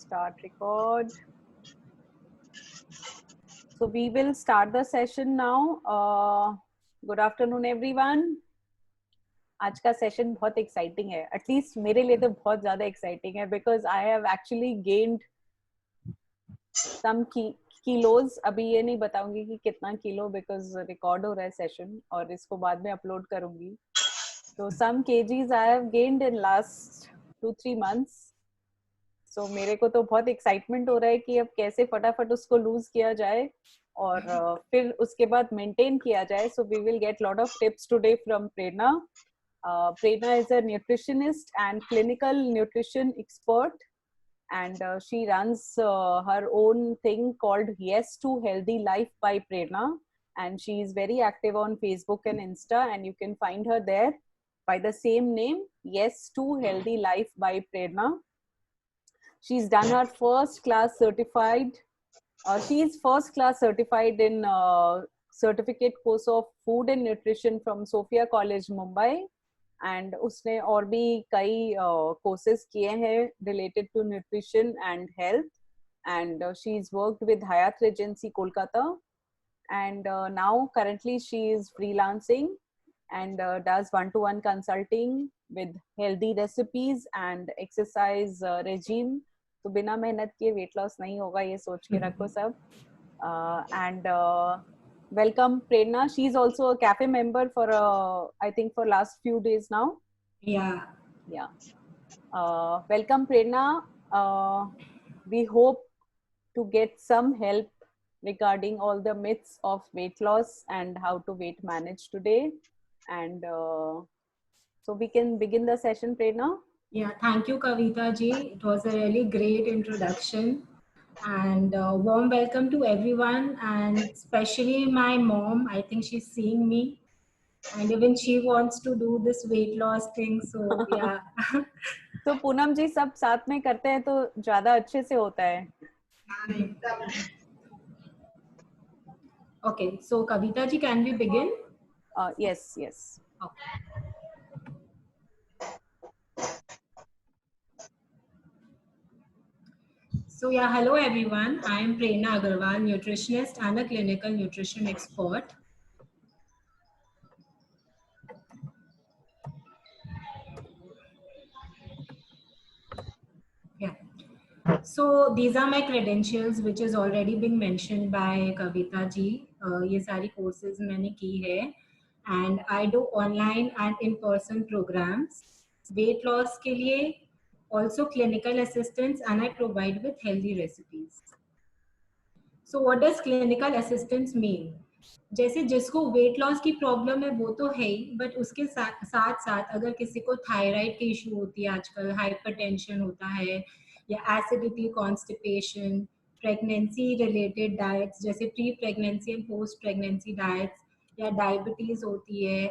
Start record. So we will start the session now. Good afternoon everyone. आज का session बहुत exciting है, at least मेरे लिए तो बहुत ज्यादा एक्साइटिंग है because I have actually gained some kilos. अभी ये नहीं बताऊंगी कि कितना किलो बिकॉज रिकॉर्ड हो रहा है सेशन और इसको बाद में अपलोड करूंगी. तो सम kgs I have gained in last 2-3 months. सो मेरे को तो बहुत एक्साइटमेंट हो रहा है कि अब कैसे फटाफट उसको लूज किया जाए और फिर उसके बाद मेंटेन किया जाए. So we will get lot of tips today from Prerna. Prerna is a nutritionist and clinical nutrition expert, and she runs her own thing called Yes to Healthy Life by Prerna, and she is very active on Facebook and Insta, and you can find her there by the same name, Yes to Healthy Life by Prerna. She's done her first class certified. She is first class certified in certificate course of food and nutrition from Sophia College, Mumbai. And उसने और भी कई courses किए हैं related to nutrition and health. And she is worked with Hyatt Regency Kolkata, and now currently she is freelancing and does one-to-one consulting with healthy recipes and exercise regime. तो बिना मेहनत किए वेट लॉस नहीं होगा, ये सोच के रखो सब. And welcome Prerna. She's also a cafe member for I think for last few days now. Yeah. Welcome Prerna. We hope to get some help regarding all the myths of weight loss and how to weight manage today. And so we can begin the session, Prerna. Yeah, thank you Kavita ji. It was a really great introduction. And warm welcome to everyone, and especially my mom. I think she's seeing me and even she wants to do this weight loss thing, so yeah. तो पूनम जी सब साथ में करते हैं तो ज्यादा अच्छे से होता है. Okay, so Kavita ji, can we begin? Yes. Okay. So yeah, hello everyone. I am Prerna Agarwal, nutritionist and a clinical nutrition expert. Yeah. So these are my credentials, which is already been mentioned by Kavita ji. ये सारी courses मैंने की है, and I do online and in-person programs. Weight loss के लिए also clinical assistance, and I provide with healthy recipes. So what does clinical assistance mean? जैसे जिसको weight loss की प्रॉब्लम है वो तो है ही, बट उसके साथ साथ अगर किसी को थायराइड की इशू होती है, आजकल हाइपरटेंशन होता है, या acidity, constipation, pregnancy related diets जैसे pre pregnancy and post pregnancy diets, या डायबिटीज होती है,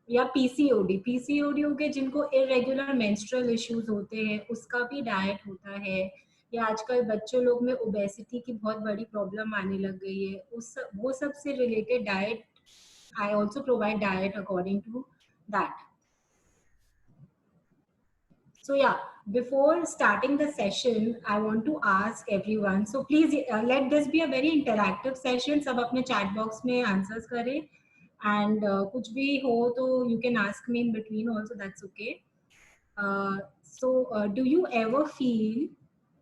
या पीसीओडी हो गए जिनको इरेगुलर मेंस्ट्रुअल इश्यूज होते हैं, उसका भी डाइट होता है, या आजकल बच्चों लोग में ओबेसिटी की बहुत बड़ी प्रॉब्लम आने लग गई है, वो सब से related diet I also provide diet according to that. So yeah, before starting the session, I want to ask everyone. So please let this be a very interactive session. सब अपने chat box में answers करें, and कुछ भी हो तो you can ask me in between also. That's okay. So do you ever feel?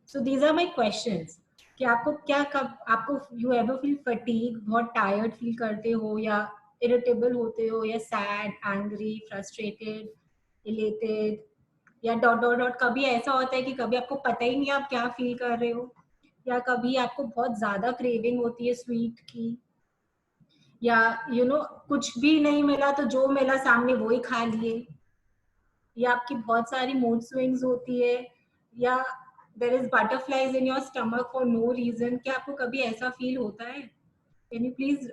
So these are my questions. कि आपको क्या कब आपको you ever feel fatigue, बहुत tired feel करते हो, या irritable होते हो, या sad, angry, frustrated, elated, या डॉट कभी ऐसा होता है कि कभी आपको पता ही नहीं आप क्या फील कर रहे हो, या कभी आपको बहुत ज्यादा क्रेविंग होती है स्वीट की, या कुछ भी नहीं मिला तो जो मिला सामने वो ही खा लिए, या आपकी बहुत सारी मूड स्विंग्स होती है, या there is butterflies in your stomach for no reason. क्या आपको कभी ऐसा फील होता है? Can you please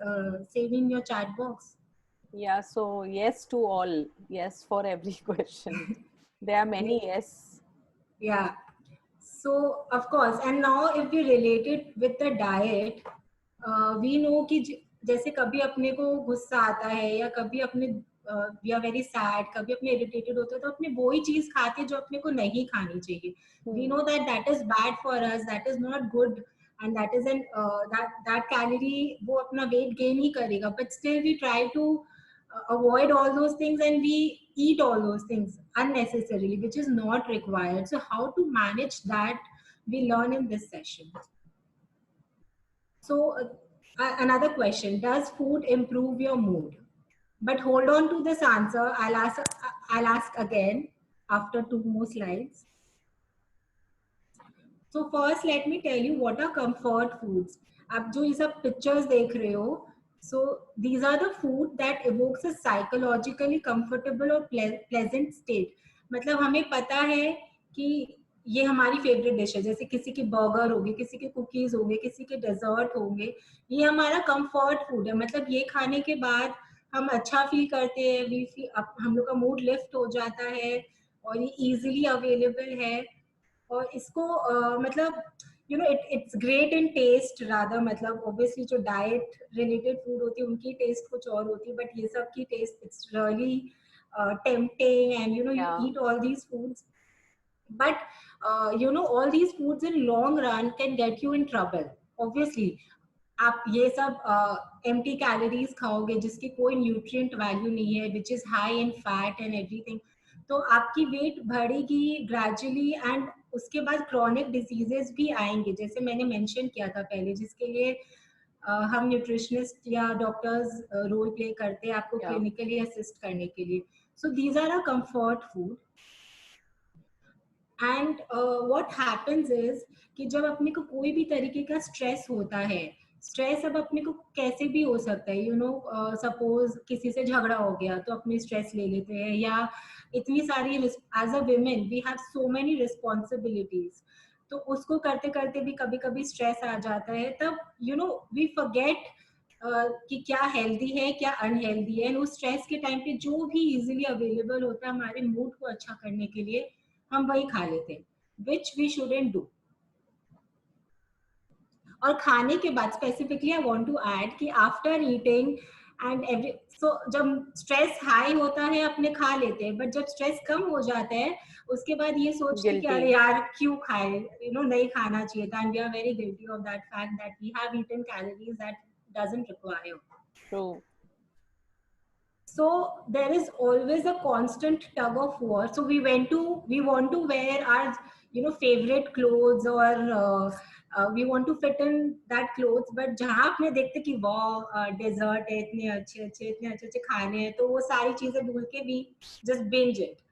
save in your chat box? Yeah, so yes to all. Yes for every question. There are many yes. Yeah. So of course, and now if we relate it with the diet, we know कि जैसे कभी अपने को गुस्सा आता है, या कभी अपने वी आर वेरी सैड, कभी अपने इरिटेटेड होते हैं तो अपने वो ही चीज खाते हैं जो अपने को नहीं खानी चाहिए. We know that that is bad for us, that is not good, and that is an that calorie वो अपना weight gain ही करेगा, but still we try to avoid all those things and we eat all those things unnecessarily, which is not required. So how to manage that, we learn in this session. So another question, does food improve your mood? But hold on to this answer, I'll ask again after 2 more slides. So first let me tell you what are comfort foods. आप जो ये सब pictures देख रहे हो, so these are the food that evokes a psychologically comfortable or pleasant state. मतलब हमें पता है कि ये हमारी फेवरेट डिश है, जैसे किसी की बर्गर होगी, किसी के कुकीज होंगे, किसी के डेजर्ट होंगे, ये हमारा कंफर्ट फूड है. मतलब ये खाने के बाद हम अच्छा फील करते हैं, हम लोग का मूड लिफ्ट हो जाता है और ये इजीली अवेलेबल है. और इसको मतलब you know it's great in taste rather. मतलब ऑब्वियसली जो डाइट रिलेटेड फूड होती है उनकी टेस्ट कुछ और होती है, बट ये सब की taste it's really tempting, and you eat all these foods, but all these foods in long run can get you in trouble. Obviously आप ये सब empty calories खाओगे जिसकी कोई nutrient value नहीं है, which is high in fat and everything, तो आपकी वेट बढ़ेगी ग्रेजुअली, एंड उसके बाद क्रॉनिक डिजीजेस भी आएंगे, जैसे मैंने मेंशन किया था पहले, जिसके लिए हम न्यूट्रिशनिस्ट या डॉक्टर्स रोल प्ले करते हैं आपको क्लिनिकली असिस्ट करने के लिए. So these are a comfort food. And what happens is कि जब अपने को कोई भी तरीके का स्ट्रेस होता है, स्ट्रेस अब अपने को कैसे भी हो सकता है, सपोज किसी से झगड़ा हो गया तो अपनी स्ट्रेस ले लेते हैं, या इतनी सारी as a women we have so many responsibilities, तो उसको करते करते भी कभी कभी स्ट्रेस आ जाता है. तब वी फॉरगेट कि क्या हेल्दी है क्या अनहेल्दी है, एंड उस स्ट्रेस के टाइम पे जो भी इजीली अवेलेबल होता है हमारे मूड को अच्छा करने के लिए हम वही खा लेते हैं, विच वी शुडंट डू. और खाने के बाद specifically I want to add कि after eating and every, so जब स्ट्रेस हाई होता है अपने खा लेते हैं, बट जब स्ट्रेस कम हो जाता है उसके बाद ये सोचते हैं कि अरे यार क्यों खाए, नहीं खाना चाहिए था, and we are very guilty of that fact that we have eaten calories that doesn't require. True. So there is always a constant tug of war. So we want to wear our favorite clothes, or we want to fit in that clothes, but जहाँ आपने देखते कि वाह desert है, इतने अच्छे खाने हैं, तो वो सारी चीजें भूल के we just binge it.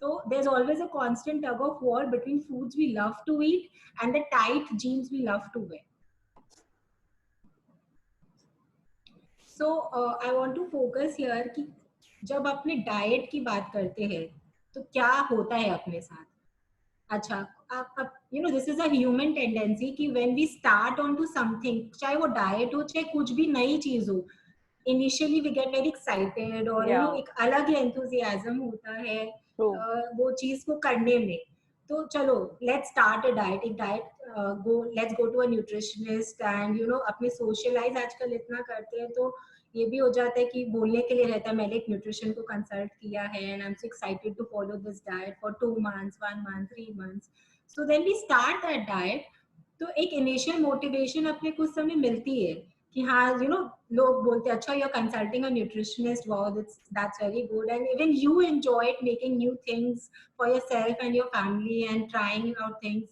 So there's always a constant tug of war between foods we love to eat and the tight jeans we love to wear. So I want to focus here कि जब अपने diet की बात करते हैं तो क्या होता है अपने साथ. अच्छा, आप this is a human tendency कि when we start on to something, चाहे वो डाइट हो चाहे कुछ भी नई चीज हो, initially we get very excited, और एक अलग ही एंथुसियाज्म होता है वो चीज को करने में. तो चलो लेट्स स्टार्ट अ डाइट. एक diet let's go to a nutritionist, and अपने सोशलाइज आजकल इतना करते हैं तो ये भी हो जाता है कि बोलने के लिए रहता है मैंने एक न्यूट्रिशन को कंसल्ट किया है and I am so excited to follow this diet for 2 months, 1 month, 3 months. So then we start that diet. तो एक इनिशियल मोटिवेशन अपने कुछ समय मिलती है कि हाँ लोग बोलते हैं अच्छा you are consulting a nutritionist, wow that's very good, and even you enjoyed making new things for yourself and your family and trying out things.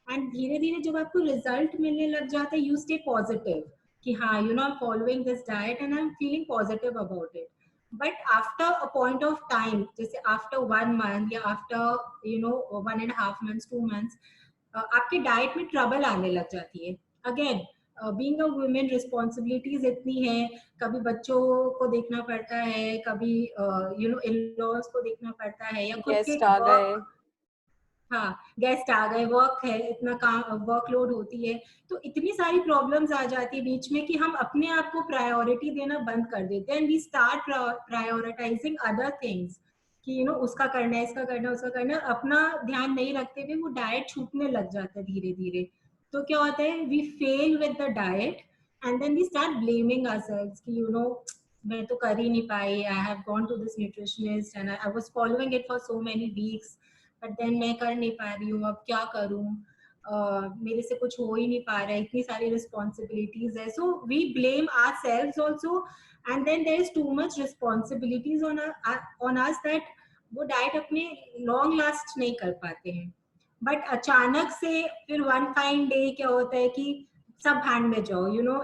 And धीरे धीरे जब आपको रिजल्ट मिलने लग जाता है यू स्टे पॉजिटिव कि हाँ I'm following this diet and I'm feeling positive about it. But after a point of time, जैसे after 1 month या after 1.5 months, 2 months, आपके डाइट में ट्रबल आने लग जाती है. Again being a women responsibilities इतनी है, कभी बच्चों को देखना पड़ता है, कभी इन-लॉज को देखना पड़ता है, या खुद के वर्क, हाँ गेस्ट आ गए, वर्क है, इतना काम वर्कलोड होती है, तो इतनी सारी प्रॉब्लम्स आ जाती है बीच में कि हम अपने आप को प्रायोरिटी देना बंद कर देते हैं, and we start prioritising other things कि उसका करना है, इसका करना है, उसका करना है, अपना ध्यान नहीं रखते हुए वो डाइट छूटने लग जाता है धीरे धीरे. तो क्या होता है, we fail with the diet and then we start blaming ourselves कि मैं तो कर ही नहीं पाई, I have gone to this nutritionist and I was following it for so many weeks, but then मैं कर नहीं पा रही हूँ, अब क्या करूँ, मेरे से कुछ हो ही नहीं पा रहा है, इतनी सारी रिस्पॉन्सिबिलिटीज है. So we blame ourselves also, and then there is too much responsibilities on us that वो डाइट अपने लॉन्ग लास्ट नहीं कर पाते हैं. बट अचानक से फिर वन फाइन डे क्या होता है कि सब हैंड में जाओ, you know,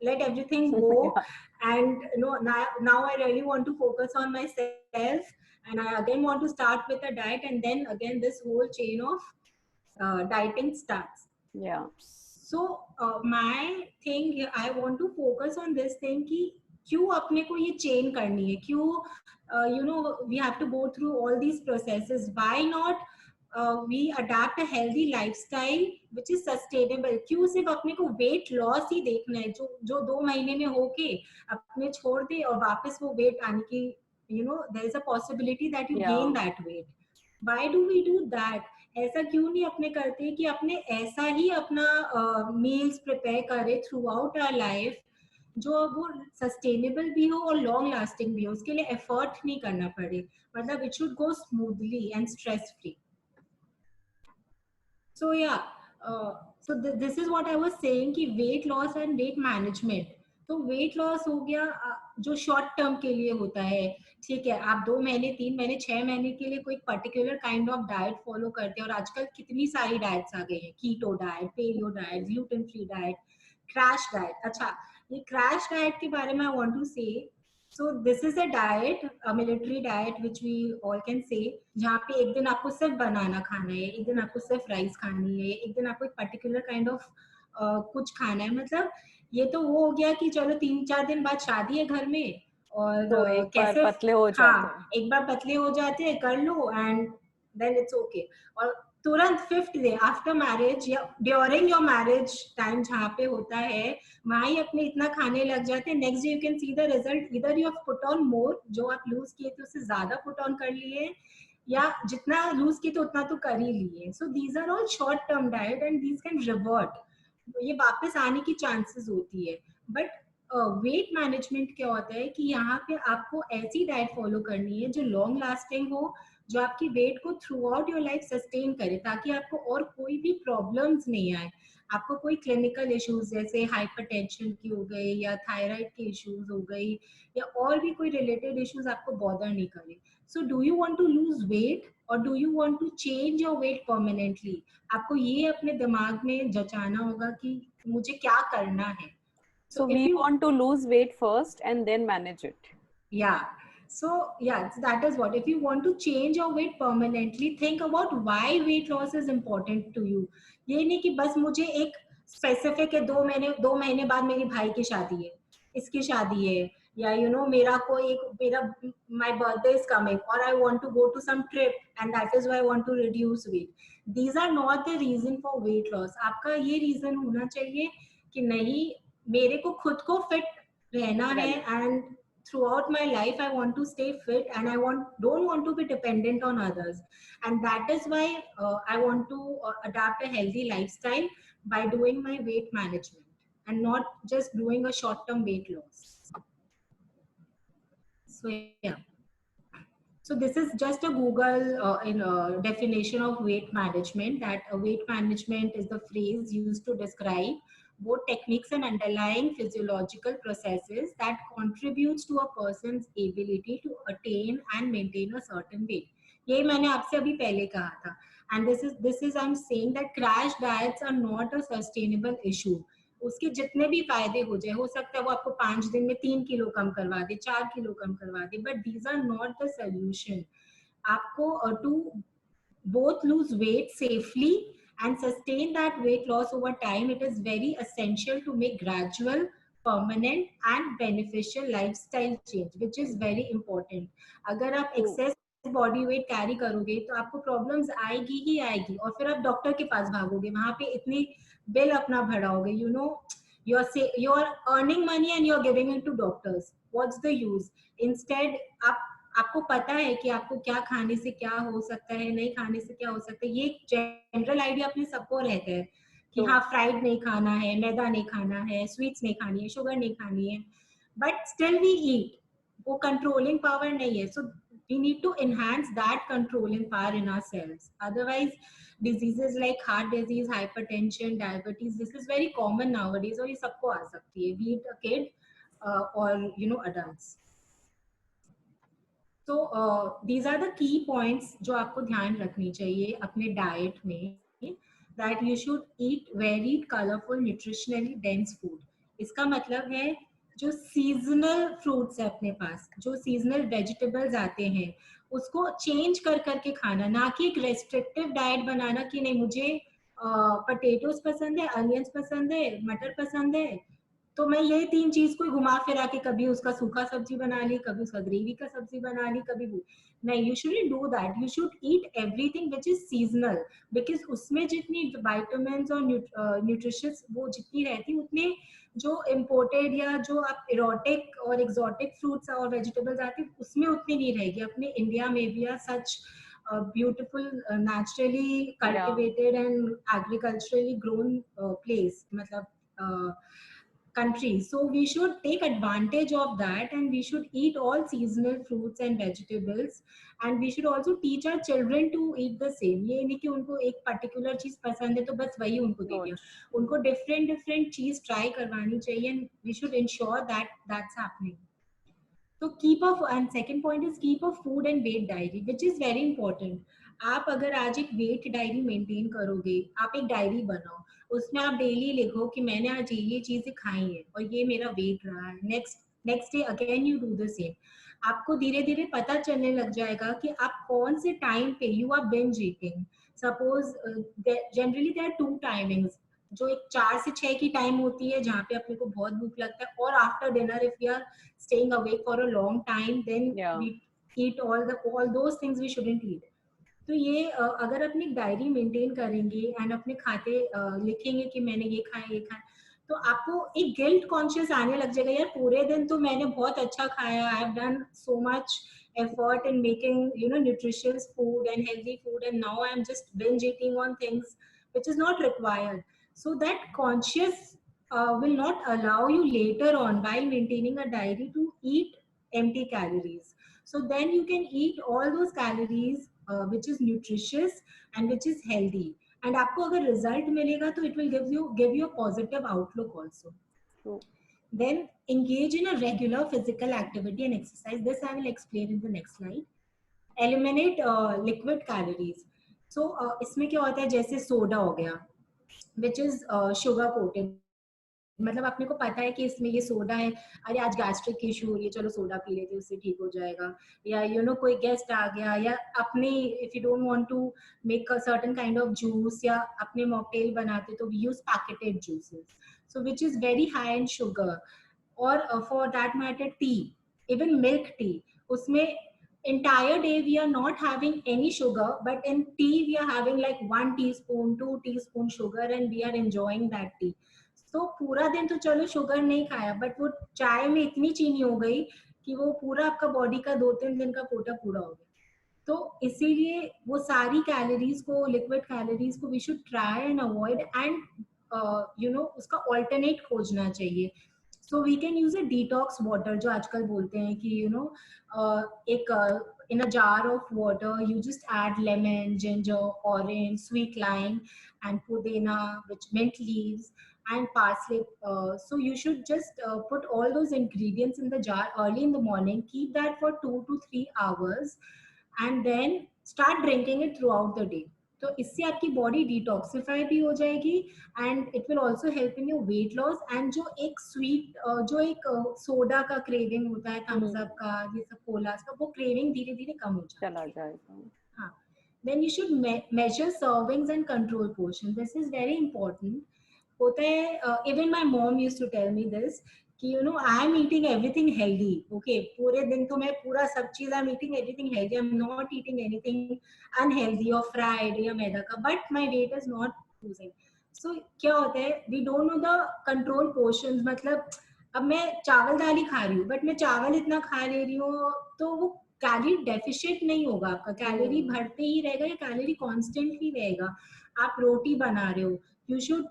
let everything go, Yeah. and now I really want to focus on myself, and I again want to start with a diet, and then again this whole chain of dieting starts. Yeah. So my thing, I want to focus on this thing कि क्यों अपने को ये chain करनी है, क्यों you know we have to go through all these processes, why not we adapt a healthy lifestyle which is sustainable. क्यों सिर्फ अपने को weight loss ही देखना है, जो 2 महीने में होके अपने छोड़ दे और वापस वो weight आने की, you know, there is a possibility that you Yeah. gain that weight. Why do we do that? ऐसा क्यों नहीं अपने करते कि अपने ऐसा ही अपना मील्स प्रिपेयर करें थ्रू आउट आवर लाइफ, जो वो सस्टेनेबल भी हो और लॉन्ग लास्टिंग भी हो, उसके लिए एफर्ट नहीं करना पड़े, मतलब it should go smoothly and stress free. So yeah, so this is what I was saying कि weight loss and weight management. तो वेट लॉस हो गया जो शॉर्ट टर्म के लिए होता है, ठीक है, आप 2 महीने 3 महीने 6 महीने के लिए कोई particular kind of diet follow करते हैं, और आजकल कितनी सारी डाइट्स आ गई हैं, keto diet, paleo diet, gluten free diet, crash diet. अच्छा, ये क्रैश डाइट के बारे में I want to say, so this is a diet, a military diet which we all can say, जहाँ पे एक दिन आपको सिर्फ बनाना खाना है, एक दिन आपको सिर्फ राइस खानी है, एक दिन आपको एक पर्टिकुलर काइंड ऑफ कुछ खाना है. मतलब ये तो वो हो गया कि चलो 3-4 दिन बाद शादी है घर में, और तो एक बार कैसे, पतले हो जाते हैं. हाँ, एक बार पतले हो जाते हैं, कर लो एंड देन इट्स ओके. और तुरंत 5th डे आफ्टर मैरिज या ड्यूरिंग योर मैरिज टाइम जहाँ पे होता है, वहाँ ही अपने इतना खाने लग जाते हैं, next day you can see the result, इधर you have put on more, जो आप लूज किए थे उससे ज्यादा पुट ऑन कर लिए, या जितना लूज किए थे उतना तो कर ही लिए. So these are all short term diet and these can revert, ये वापस आने की चांसेस होती है. बट वेट मैनेजमेंट क्या होता है कि यहाँ पे आपको ऐसी डाइट फॉलो करनी है जो लॉन्ग लास्टिंग हो, जो आपकी वेट को through out your life sustain करे, ताकि आपको और कोई भी प्रॉब्लम्स नहीं आए, आपको कोई क्लिनिकल इश्यूज जैसे हाइपरटेंशन की हो गई या थायराइड की इश्यूज हो गई या और भी कोई रिलेटेड इश्यूज आपको बॉदर नहीं करे. So do you want to lose weight और do you want to change your weight permanently? आपको ये अपने दिमाग में जचाना होगा कि मुझे क्या करना है. So we want to lose weight first and then manage it. Yeah. So yeah, that is what. If you want to change your weight permanently, think about why weight loss is important to you. ये नहीं कि बस मुझे एक specific है, 2 महीने बाद मेरी भाई की शादी है, इसकी शादी है, या यू नो मेरा my birthday is coming or I want to go to some trip and that is why I want to reduce weight. These are not the reason for weight loss. आपका ये reason होना चाहिए कि नहीं, मेरे को खुद को fit रहना है, and throughout my life I want to stay fit and don't want to be dependent on others, and that is why I want to adapt a healthy lifestyle by doing my weight management and not just doing a short term weight loss. So yeah, so this is just a Google definition of weight management, that weight management is the phrase used to describe both techniques and underlying physiological processes that contributes to a person's ability to attain and maintain a certain weight. यही मैंने आपसे अभी पहले कहा था. And this is I'm saying that crash diets are not a sustainable issue. उसके जितने भी फायदे हो जाए, हो सकता है वो आपको 5 दिन में 3 किलो कम करवा दे, 4 किलो कम करवा दे, but these are not the solution. आपको to both lose weight safely and sustain that weight loss over time, it is very essential to make gradual, permanent and beneficial lifestyle change, which is very important. अगर आप excess body weight carry करोगे तो आपको problems आएगी ही आएगी, और फिर आप डॉक्टर के पास भागोगे, वहां पे इतनी बिल अपना भराओगे, you know, you are earning money and you are giving it to doctors. What's the use? Instead आपको पता है कि आपको क्या खाने से क्या हो सकता है, नहीं खाने से क्या हो सकता है, ये जनरल आइडिया अपने सबको रहता है कि हाँ फ्राइड नहीं खाना है, मैदा नहीं खाना है, स्वीट्स नहीं खानी है, शुगर नहीं खानी है, but still we eat. वो controlling power नहीं है. So we need to enhance that controlling power in ourselves. Otherwise, diseases like heart disease, hypertension, diabetes, this is very common nowadays और ये सबको आ सकती है, be it a kid or adults. So these are the key points जो आपको ध्यान रखनी चाहिए अपने डाइट में, that you should eat varied, colorful, nutritionally dense food. इसका मतलब है जो सीजनल फ्रूट्स है अपने पास, जो सीजनल वेजिटेबल्स आते हैं, उसको चेंज कर करके खाना, ना कि एक रेस्ट्रिक्टिव डाइट बनाना कि नहीं मुझे पटेटोज पसंद है, अनियंस पसंद है, मटर पसंद है, तो मैं ये 3 चीज को घुमा फिरा के कभी उसका सूखा सब्जी बना ली, कभी उसका ग्रेवी का सब्जी बना ली, कभी नहीं. You shouldn't do that. You should eat everything which is seasonal, because उसमें जितनी विटामिन्स और न्यूट्रिशियस वो जितनी रहती, उतने जो इम्पोर्टेड या जो आप इरोटिक और एक्सोटिक फ्रूट्स और वेजिटेबल्स आती उसमें उतनी नहीं रहेगी. अपने इंडिया में भी are such beautiful naturally cultivated and agriculturally grown place, मतलब country. So we should take advantage of that, and we should eat all seasonal fruits and vegetables, and we should also teach our children to eat the same. ये नहीं कि उनको एक particular चीज पसंद है तो बस वही उनको दे दिया, उनको different चीज try करवानी चाहिए, and we should ensure that that's happening. So keep a, and second point is keep a food and weight diary, which is very important. आप अगर आज एक वेट डायरी मेंटेन करोगे, आप एक डायरी बनाओ, उसमें आप डेली लिखो कि मैंने आज ये चीजें खाई है और ये मेरा वेट रहा है, next day again you do the same. आपको धीरे धीरे पता चलने लग जाएगा कि आप कौन से टाइम पे you are binge eating. Suppose generally there are 2 timings, जो एक 4 से 6 की टाइम होती है जहाँ पे अपने को बहुत भूख लगता है, और after dinner if we are staying awake for a long time, then we eat all those things we shouldn't eat. तो ये अगर अपनी डायरी मेंटेन करेंगे एंड अपने खाते लिखेंगे कि मैंने ये खाया, तो आपको एक गिल्ट कॉन्शियस आने लग जाएगा, यार पूरे दिन तो मैंने बहुत अच्छा खाया, I have done so much effort in making nutritious food and healthy food, and now I'm just binge eating on things which is not required. So that conscious will not allow you later on while maintaining a diary to eat empty calories. So then you can eat all those calories which is nutritious and which is healthy. And आपको अगर result मिलेगा तो it will give you a positive outlook also. Then engage in a regular physical activity and exercise. This I will explain in the next slide. Eliminate liquid calories. So इसमें क्या होता है, जैसे soda हो गया which is sugar coated, मतलब अपने को पता है कि इसमें ये सोडा है, अरे आज गैस्ट्रिक इशू हो रही है, चलो सोडा पी लेते हैं उससे ठीक हो जाएगा, या कोई गेस्ट आ गया, या अपने if you don't want to make a certain kind of juice या अपने मॉकटेल बनाते तो we use packeted juices, so which is very high in sugar, और for that matter tea, even milk tea, उसमें entire day we are not having any sugar, but in tea we are having like 1 teaspoon 2 teaspoon sugar and we are enjoying that tea. तो पूरा दिन तो चलो sugar नहीं खाया, but वो चाय में इतनी चीनी हो गई कि वो पूरा आपका बॉडी का 2-3 दिन का कोटा पूरा हो गया. तो इसीलिए वो सारी कैलोरीज को, लिक्विड कैलोरीज को we should try and avoid, and उसका ऑल्टरनेट खोजना चाहिए. So we can use a detox water, जो आजकल बोलते हैं कि एक in a jar of water you just add lemon, ginger, orange, sweet lime and pudina, which mint leaves and parsley. So you should just put all those ingredients in the jar early in the morning, keep that for 2 to 3 hours and then start drinking it throughout the day. तो इससे आपकी body detoxify भी हो जाएगी and it will also help in your weight loss. And जो एक sweet जो एक सोडा का क्रेविंग होता है, थम्स अप का, ये सब कोलास का, वो क्रेविंग धीरे धीरे कम हो चला जाएगा. हाँ. Then you should measure servings and control portion. This is very important. होता है, even my mom used to tell me this कि I am eating everything healthy. Okay, पूरे दिन तो मैं पूरा सब चीज I am eating everything healthy. I am not eating anything unhealthy or fried या मैदा का, but my weight is not losing. So क्या होता है, we don't know the control portions. मतलब अब मैं चावल दाल ही खा रही हूँ, बट मैं चावल इतना खा ले रही हूँ तो वो कैलोरी डेफिशिएट नहीं होगा, आपका कैलोरी बढ़ते ही रहेगा या कैलोरी कांस्टेंटली रहेगा. आप रोटी बना रहे हो, यू शुड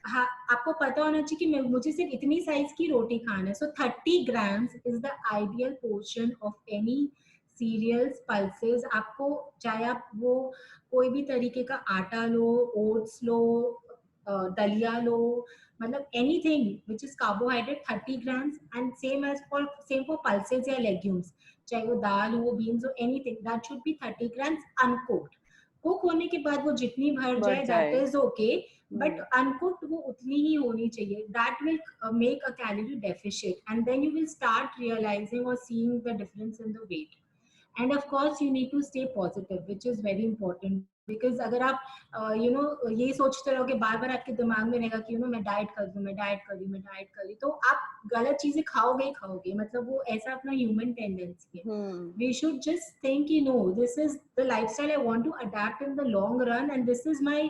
हाँ, आपको पता होना चाहिए कि मुझे सिर्फ इतनी साइज की रोटी खाना है. So 30 grams is the ideal portion of any cereals, pulses. आपको चाहे आप वो कोई भी तरीके का आटा लो, ओट्स लो, दलिया लो, मतलब anything which is carbohydrate, 30 grams. And same for pulses या लेग्यूम्स, चाहे वो दाल हो, बीन्स हो, anything, that should be 30 grams uncooked. Cook होने के बाद वो जितनी भर बढ़ जाए दैट जाए। इज ओके, बट अनकुक्ड वो उतनी ही होनी चाहिए. That will make a calorie deficient and then you will start realising और seeing the difference in the weight. And of course you need to stay positive which is very important. Because अगर आप ये सोचते रहोगे, बार बार आपके दिमाग में रहेगा कि मैं डाइट कर दूं, मैं डाइट कर रही हूँ, मैं डाइट कर रही, तो आप गलत चीजें खाओगे ही खाओगे. मतलब वो ऐसा अपना ह्यूमन टेंडेंसी है. हम्म। We should just think, this is the lifestyle I want to adapt in the long run, and this is my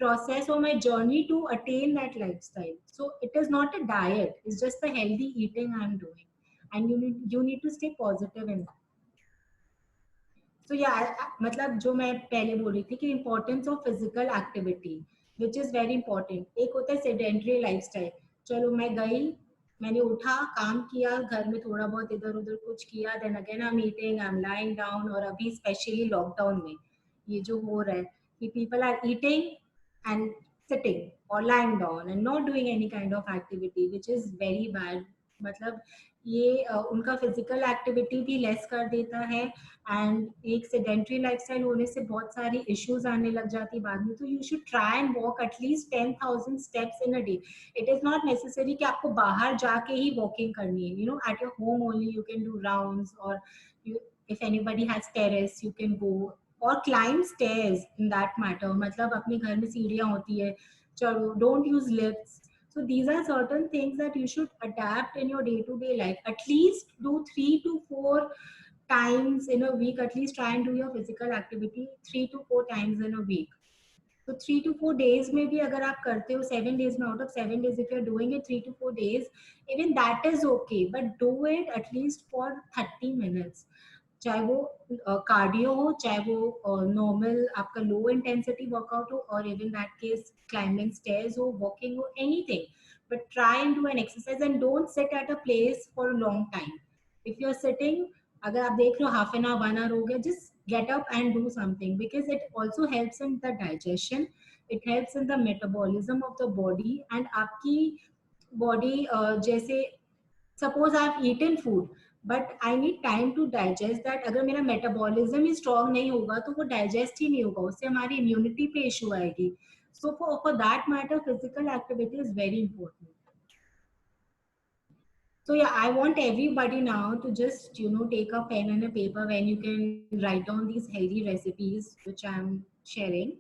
process or my journey to attain that lifestyle. So it is not a diet; it's just the healthy eating I'm doing, and you need to stay positive in that. तो या मतलब जो मैं पहले बोल रही थी कि importance of physical activity which is very important. एक होता है सेडेंट्री लाइफस्टाइल. चलो मैं गई, मैंने उठा, काम किया, घर में थोड़ा बहुत इधर उधर कुछ किया, then again I am eating, I am lying down. और अभी स्पेशली लॉकडाउन में ये जो हो रहा है कि people are eating and sitting or lying down and not doing any kind of activity, which is very bad. मतलब ये उनका फिजिकल एक्टिविटी भी लेस कर देता है. एंड एक सेडेंट्री लाइफस्टाइल होने से बहुत सारी इश्यूज आने लग जाती बाद में. तो you should try and walk at least 10,000 steps in a day. It is not necessary कि आपको बाहर जाके ही वॉकिंग करनी है. At your home only you can do rounds, और if anybody has terrace you can go or climb stairs in that matter. मतलब अपने घर में सीढ़ियाँ होती है, चलो, don't use lifts. So these are certain things that you should adapt in your day-to-day life. At least do 3 to 4 times in a week. At least try and do your physical activity 3 to 4 times in a week. So 3 to 4 days में भी अगर आप करते हो, 7 days में, out of 7 days if you're doing it 3 to 4 days, even that is okay, but do it at least for 30 minutes. चाहे वो cardio हो, चाहे वो नॉर्मल आपका लो इंटेंसिटी वर्कआउट हो, और even that case climbing stairs हो, वॉकिंग हो, anything, but try and do an exercise and don't sit at a place for a long time. If you're sitting, अगर आप देख रहे हो half an hour 1 hour हो गया, just get up and do something, because it also helps in the digestion, it helps in the metabolism of the body. And आपकी body जैसे suppose I have eaten food but I need time to digest that. अगर मेरा metabolism ही strong नहीं होगा तो वो digest ही नहीं होगा, उससे हमारी इम्यूनिटी पे इशू आएगी. So for that matter physical activity is very important. So yeah, I want everybody now to just take a pen and a paper when you can write down these healthy recipes which I'm sharing.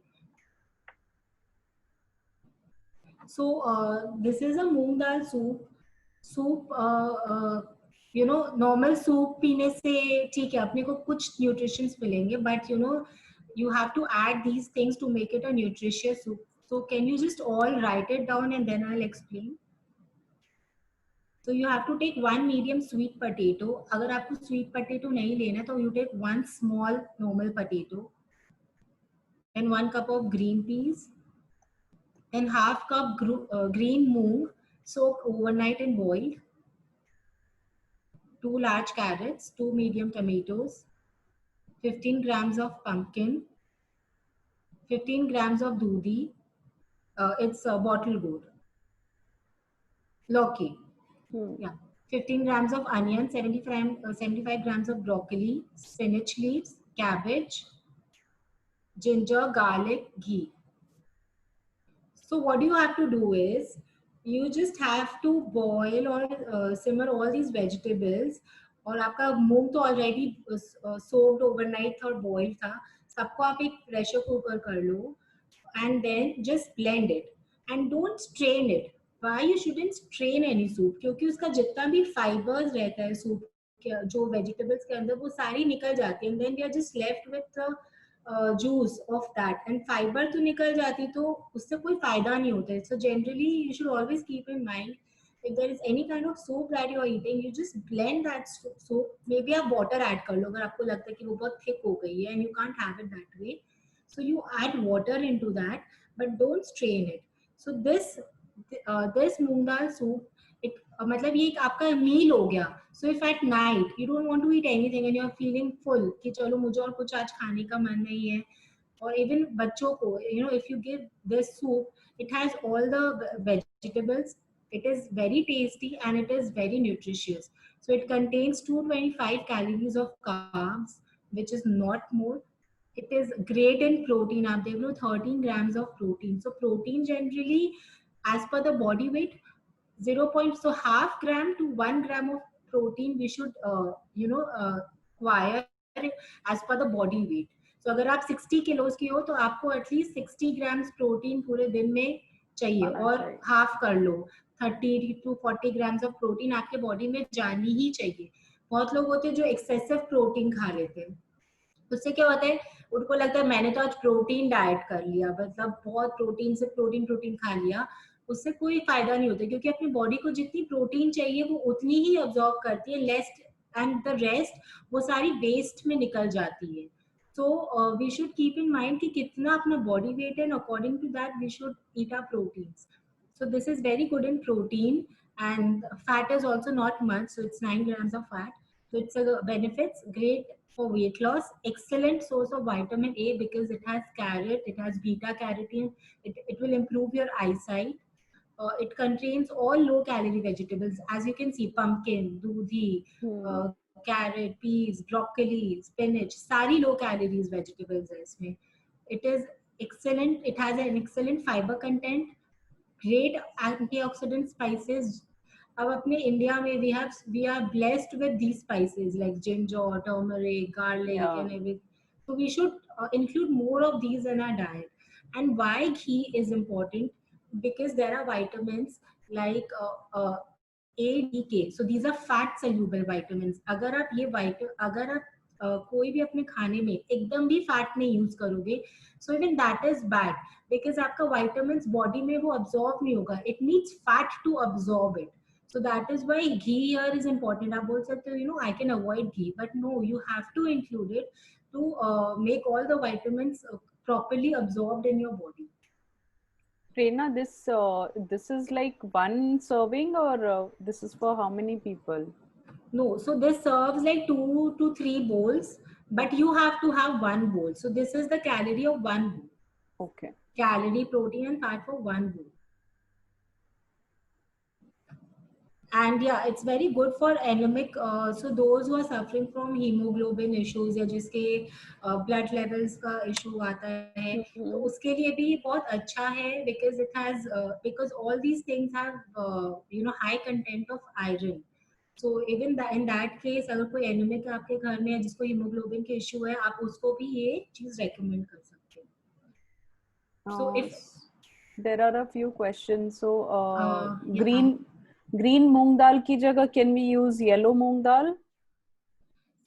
So this is a moong dal soup. Soup normal soup पीने से ठीक है, अपने को कुछ nutritions मिलेंगे, but you have to add these things to make it a nutritious soup. So can you just all write it down and then I'll explain. So you have to take one medium sweet potato. अगर आपको sweet potato नहीं लेना तो you take one small normal potato, and 1 cup of green peas, and half cup green moong soaked overnight and boiled, 2 large carrots, 2 medium tomatoes, 15 grams of pumpkin, 15 grams of doodhi, it's bottle gourd, Loki, yeah, 15 grams of onion, 75 grams of broccoli, spinach leaves, cabbage, ginger, garlic, ghee. So what you have to do is you just have to boil or simmer all these vegetables. और आपका मूंग तो already soaked overnight था और boiled था, सबको आप एक pressure cooker कर लो, and then just blend it and don't strain it. Why you shouldn't strain any soup? क्योंकि उसका जितना भी fibers रहता है soup के, जो vegetables के अंदर, वो सारी निकल जाती है, and then we are just left with juice of that, and fiber तो निकल जाती, तो उससे कोई फायदा नहीं होता है. So generally you should always keep in mind, if there is any kind of soup that you are eating, you just blend that soup. maybe आप water add कर लो अगर आपको लगता है कि वो बहुत thick हो गई है and you can't have it that way. So you add water into that, but don't strain it. So this this moong dal soup, it मतलब ये एक आपका मील हो गया. So if at night you don't want to eat anything and you're feeling full कि चलो मुझे और कुछ आज खाने का मन नहीं है, or even बच्चों को, you know, if you give this soup, it has all the vegetables, it is very tasty and it is very nutritious. So it contains 225 calories of carbs, which is not more. It is great in protein. आप देख लो 13 grams of protein. So protein generally, as per the body weight, 0. So half gram to 1 gram of protein we should acquire as per the body weight. So अगर आप 60 kilos की हो तो आपको at least 60 grams protein पूरे दिन में चाहिए, और हाफ कर लो, 30 to 40 grams of protein आपके बॉडी में जानी ही चाहिए. बहुत लोग होते हैं जो एक्सेसिव प्रोटीन खा लेते हैं, उससे क्या होता है, उनको लगता है मैंने तो आज प्रोटीन डाइट कर लिया, मतलब बहुत प्रोटीन से प्रोटीन प्रोटीन खा लिया. उससे कोई फायदा नहीं होता, क्योंकि अपनी बॉडी को जितनी प्रोटीन चाहिए वो उतनी ही अब्जॉर्ब करती है, लेस एंड द रेस्ट वो सारी वेस्ट में निकल जाती है. So we should keep in mind कि कितना अपना बॉडी वेट है, and according to that we should eat our proteins. So this is very good in protein, and fat is also not much, so it's 9 grams of fat. So it's a benefits, great for weight loss, excellent source of vitamin A because it has carrot, it has beta carotene, it will improve your eyesight. It contains all low calorie vegetables, as you can see, pumpkin, doodhi, carrot, peas, broccoli, spinach, sari low calories vegetables है इसमें. It is excellent, it has an excellent fiber content, great antioxidant spices. अब अपने India में we are blessed with these spices like ginger, turmeric, garlic, and everything. So we should include more of these in our diet. And why ghee is important? Because there are vitamins like A, D, K. So these are fat soluble vitamins. अगर आप ये अगर आप कोई भी अपने खाने में एकदम भी फैट नहीं यूज करोगे, so even that is bad, because आपका vitamins body में वो absorb नहीं होगा. It needs fat to absorb it. So that is why ghee here is important. आप बोल सकते हो, you know, I can avoid ghee, but no, you have to include it to make all the vitamins properly absorbed in your body. Prerna, this is like one serving, or this is for how many people? No, so this serves like 2 to 3 bowls, but you have to have one bowl. So this is the calorie of one bowl. Okay. Calorie, protein, and fat for one bowl. And yeah, it's very good for anemic. So those who are suffering from hemoglobin issues या जिसके blood levels का issue आता है, तो उसके लिए भी बहुत अच्छा है, because it has because all these things have high content of iron. So even in that case, अगर कोई anemic आपके घर में है जिसको hemoglobin के issue है, आप उसको भी ये चीज recommend कर सकते हैं. So if there are a few questions, so green moong dal की जगह can we use yellow moong dal?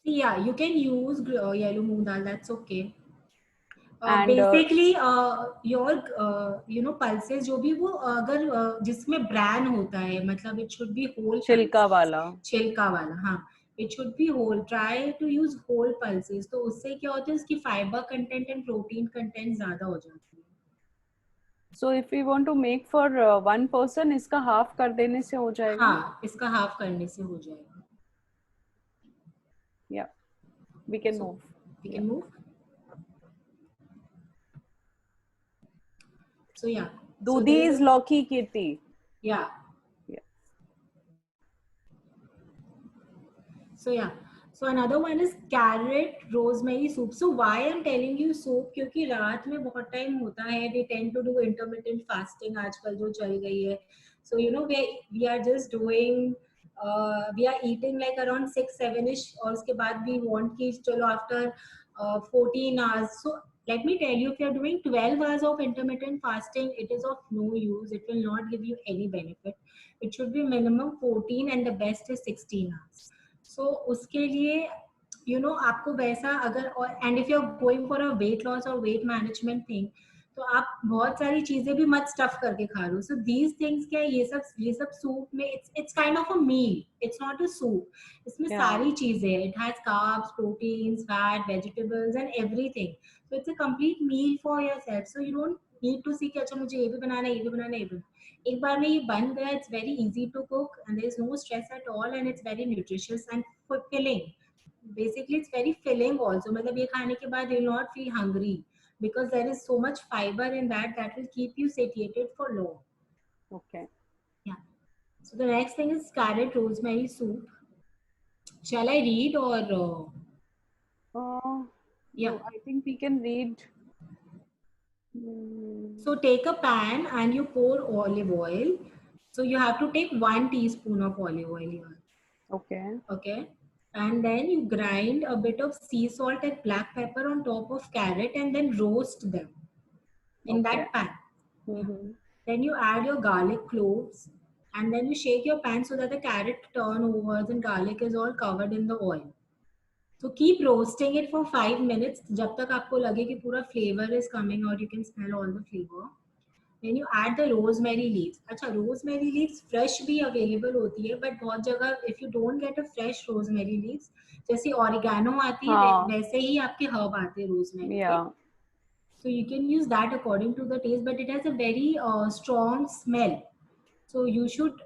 Yeah, you can use yellow moong dal. That's okay. Basically your pulses जो भी वो अगर जिसमें bran होता है, मतलब it should be whole छिलका वाला, हाँ, it should be whole. Try to use whole pulses. तो उससे क्या होता है, उसकी fiber content and protein content ज्यादा हो जाती है. So if we want to make for one person, इसका half कर देने से हो जाएगा? हाँ, इसका half करने से हो जाएगा. Yeah, we can move. We can move. So yeah. Dudhi is Loki Kirti. Yeah. So yeah. So another one is carrot rosemary soup. So why I'm telling you soup? क्योंकि रात में बहुत time होता है. We tend to do intermittent fasting आजकल जो चल गई है. So you know we are just doing we are eating like around 6-7ish, और उसके बाद we want कि चलो after 14 hours. So let me tell you, if you're doing 12 hours of intermittent fasting, it is of no use. It will not give you any benefit. It should be minimum 14 and the best is 16 hours. So उसके लिए आपको वैसा अगर, और and if you are going for a weight loss और weight management thing, तो आप बहुत सारी चीजें भी मत स्टफ करके खा लो. सो दीज थिंग्स क्या है, ये सब सूप में it's kind of a meal, it's not a soup. इसमें सारी चीजें, it has carbs, proteins, fat, vegetables and everything. So it's a complete meal for yourself. So you don't need to see कि अच्छा मुझे ये भी बनाना है, ये भी बनाना है, ये भी बनाना है। एक बार में ये बन गया, it's very easy to cook and there is no stress at all and it's very nutritious and filling. Basically it's very filling also. मतलब ये खाने के बाद you will not feel hungry because there is so much fiber in that that will keep you satiated for long. Okay. Yeah. So the next thing is carrot rosemary soup. Shall I read or yeah? I think we can read. Mm, So take a pan and you pour olive oil. So you have to take 1 teaspoon of olive oil here. okay. Okay. And then you grind a bit of sea salt and black pepper on top of carrot and then roast them in Okay. that pan. Yeah. Mm-hmm. Then you add your garlic cloves and then you shake your pan so that the carrot turnovers and garlic is all covered in the oil. So keep roasting it for 5 minutes जब तक आपको लगे कि पूरा flavor is coming or you can smell all the flavor. Then you add the rosemary leaves. अच्छा rosemary leaves fresh भी available होती है but बहुत जगह if you don't get a fresh rosemary leaves जैसे oregano आती है हाँ. वैसे ही आपके herb आते हैं rosemary के. Yeah. So you can use that according to the taste but it has a very strong smell. So you should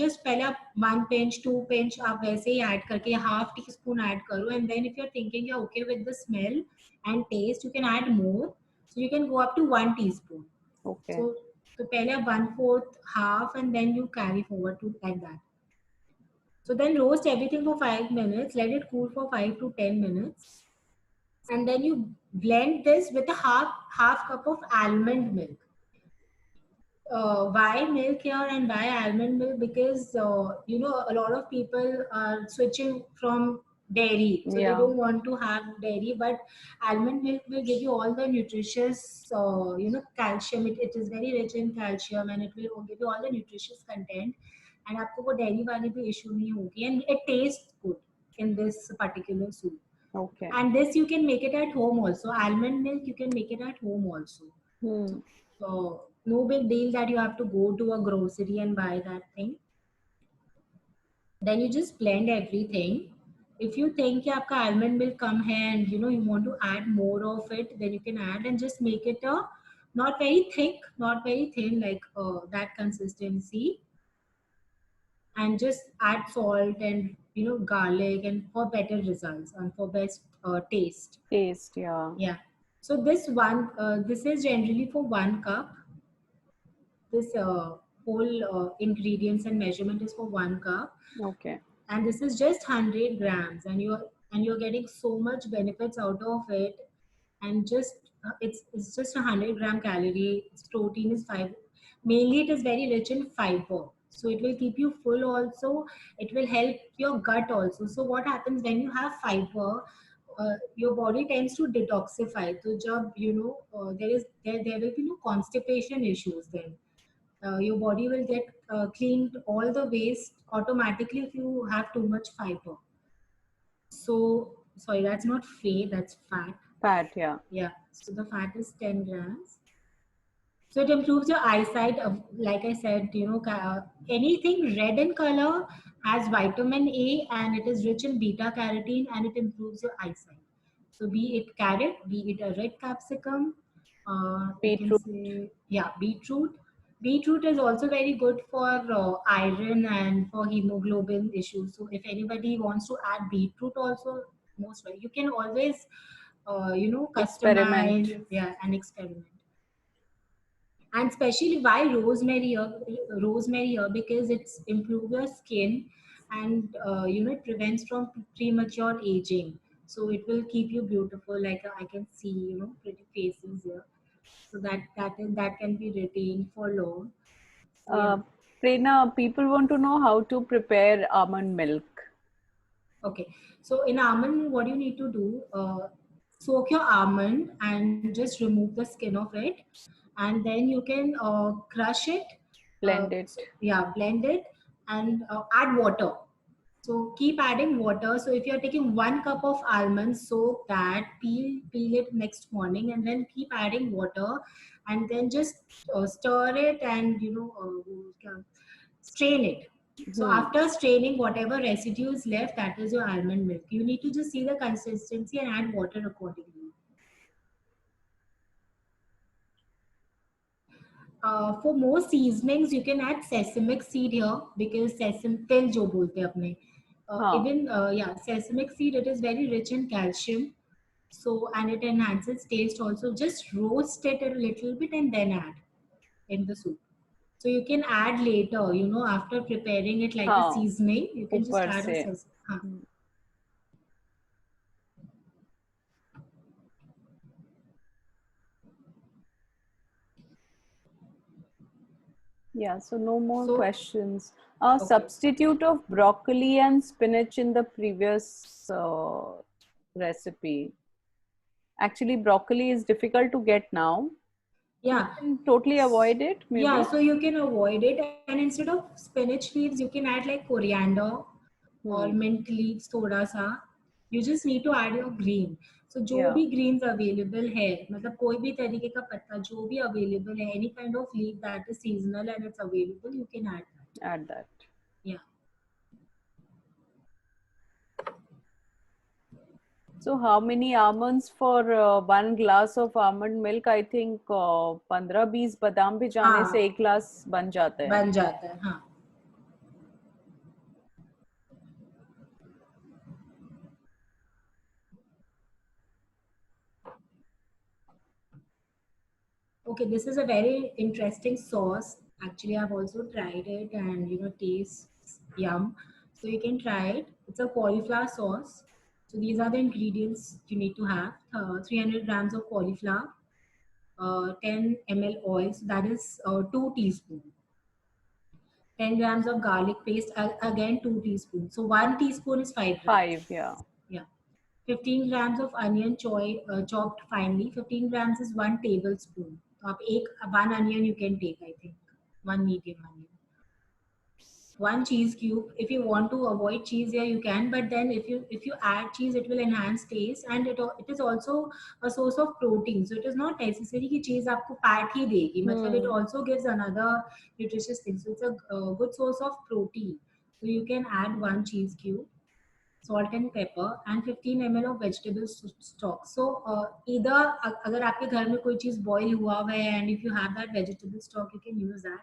just पहले आप 1 pinch 2 pinch आप वैसे ही add करके half teaspoon add करो and then if you're thinking you're okay with the smell and taste you can add more. So you can go up to 1 teaspoon. Okay. So पहले आप 1/4 half and then you carry forward to like that. So then roast everything for 5 minutes, let it cool for 5 to 10 minutes and then you blend this with a half cup of almond milk. Why milk here and why almond milk? Because a lot of people are switching from dairy, so they Yeah. don't want to have dairy. But almond milk will give you all the nutritious, calcium. It is very rich in calcium, and it will give you all the nutritious content. And आपको वो dairy वाली भी issue नहीं होगी, and it tastes good in this particular soup. Okay. And this you can make it at home also. Almond milk you can make it at home also. Hmm. So no big deal that you have to go to a grocery and buy that thing. Then you just blend everything. If you think कि आपका almond milk कम है and you want to add more of it, then you can add and just make it a not very thick, not very thin, like that consistency. And just add salt and garlic and for better results and for best taste. Taste. Yeah. Yeah. So this is generally for 1 cup. This whole ingredients and measurement is for 1 cup Okay. and this is just 100 grams and you're getting so much benefits out of it and just it's just 100-gram calorie. Its protein is 5. Mainly it is very rich in fiber, so it will keep you full also. It will help your gut also. So what happens when you have fiber, your body tends to detoxify. So jab there will be no constipation issues then. Your body will get cleaned all the waste automatically if you have too much fiber. So sorry, that's not that's fat. Fat. Yeah. Yeah, so the fat is 10 grams. So it improves your eyesight. Like I said, anything red in color has vitamin A and it is rich in beta carotene and it improves your eyesight. So be it carrot, be it a red capsicum, you can Beetroot. say, yeah, beetroot. Beetroot is also very good for iron and for hemoglobin issues. So if anybody wants to add beetroot also, most well, you can always, Experiment. customize, yeah, and experiment. And especially why rosemary here because it's improve your skin and it prevents from premature aging, so it will keep you beautiful. Like I can see pretty faces here, so that can be retained for long. So, yeah. Prerna, people want to know how to prepare almond milk. Okay, so in almond what you need to do, soak your almond and just remove the skin of it and then you can crush it. Blend it. Yeah, blend it and add water. So keep adding water. So if you're taking 1 cup of almonds, soak that, peel it next morning, and then keep adding water, and then just stir it and strain it. So after straining, whatever residue is left, that is your almond milk. You need to just see the consistency and add water accordingly. For more seasonings, you can add sesamic seed here because sesame tel jo bolte हैं अपने. हाँ. Even yeah, sesamic seed, it is very rich in calcium. So and it enhances taste also. Just roast it a little bit and then add in the soup. So you can add later, you know, after preparing it like a हाँ. seasoning, you can just ऊपर add a से. sesame. हाँ. Yeah, so no more So questions. okay. Substitute of broccoli and spinach in the previous recipe. Actually, broccoli is difficult to get now. Yeah. You can totally avoid it, maybe. Yeah, so you can avoid it, and instead of spinach leaves, you can add like coriander or mint leaves, thoda sa. You just need to add your green. So जो Yeah. भी greens available है, मतलब कोई भी तरीके का पत्ता जो भी available है, any kind of leaf that is seasonal and it's available, you can add that. Add that. Yeah. So how many almonds for 1 glass of almond milk? I think 15-20 बादाम भी जाने से 1 glass बन जाता है. बन जाता है, हाँ. Okay, this is a very interesting sauce. Actually, I've also tried it and you know, tastes yum. So you can try it. It's a cauliflower sauce. So these are the ingredients you need to have. 300 grams of cauliflower, 10 ml oil. So that is 2 teaspoons. 10 grams of garlic paste, again 2 teaspoons. So 1 teaspoon is 5 grams. 5, yeah. Yeah. 15 grams of onion chopped finely. 15 grams is 1 tablespoon. So one onion you can take, I think. 1 medium onion. 1 cheese cube. If you want to avoid cheese here, you can. But then if you add cheese, it will enhance taste, and it is also a source of protein. So it is not necessary कि cheese आपको fat ही देगी. मतलब it also gives another nutritious thing. So it's a good source of protein. So you can add 1 cheese cube, salt and pepper, and 15 ml of vegetable stock. So either अगर आपके घर में कोई चीज़ boil हुआ हुआ है and if you have that vegetable stock, you can use that.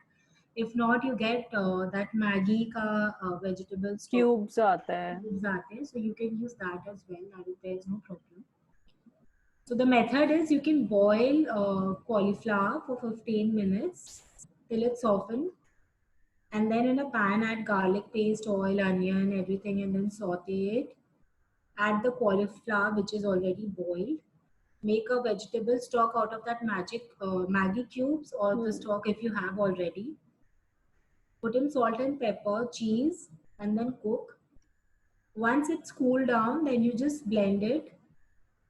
If not, you get that Maggi का vegetable stock. Cubes आता है. Cubes आते हैं, so you can use that as well. There is no problem. So the method is you can boil cauliflower for 15 minutes till it's softened. And then in a pan, add garlic paste, oil, onion, everything, and then saute it. Add the cauliflower, which is already boiled. Make a vegetable stock out of that Maggi cubes or the stock if you have already. Put in salt and pepper, cheese, and then cook. Once it's cooled down, then you just blend it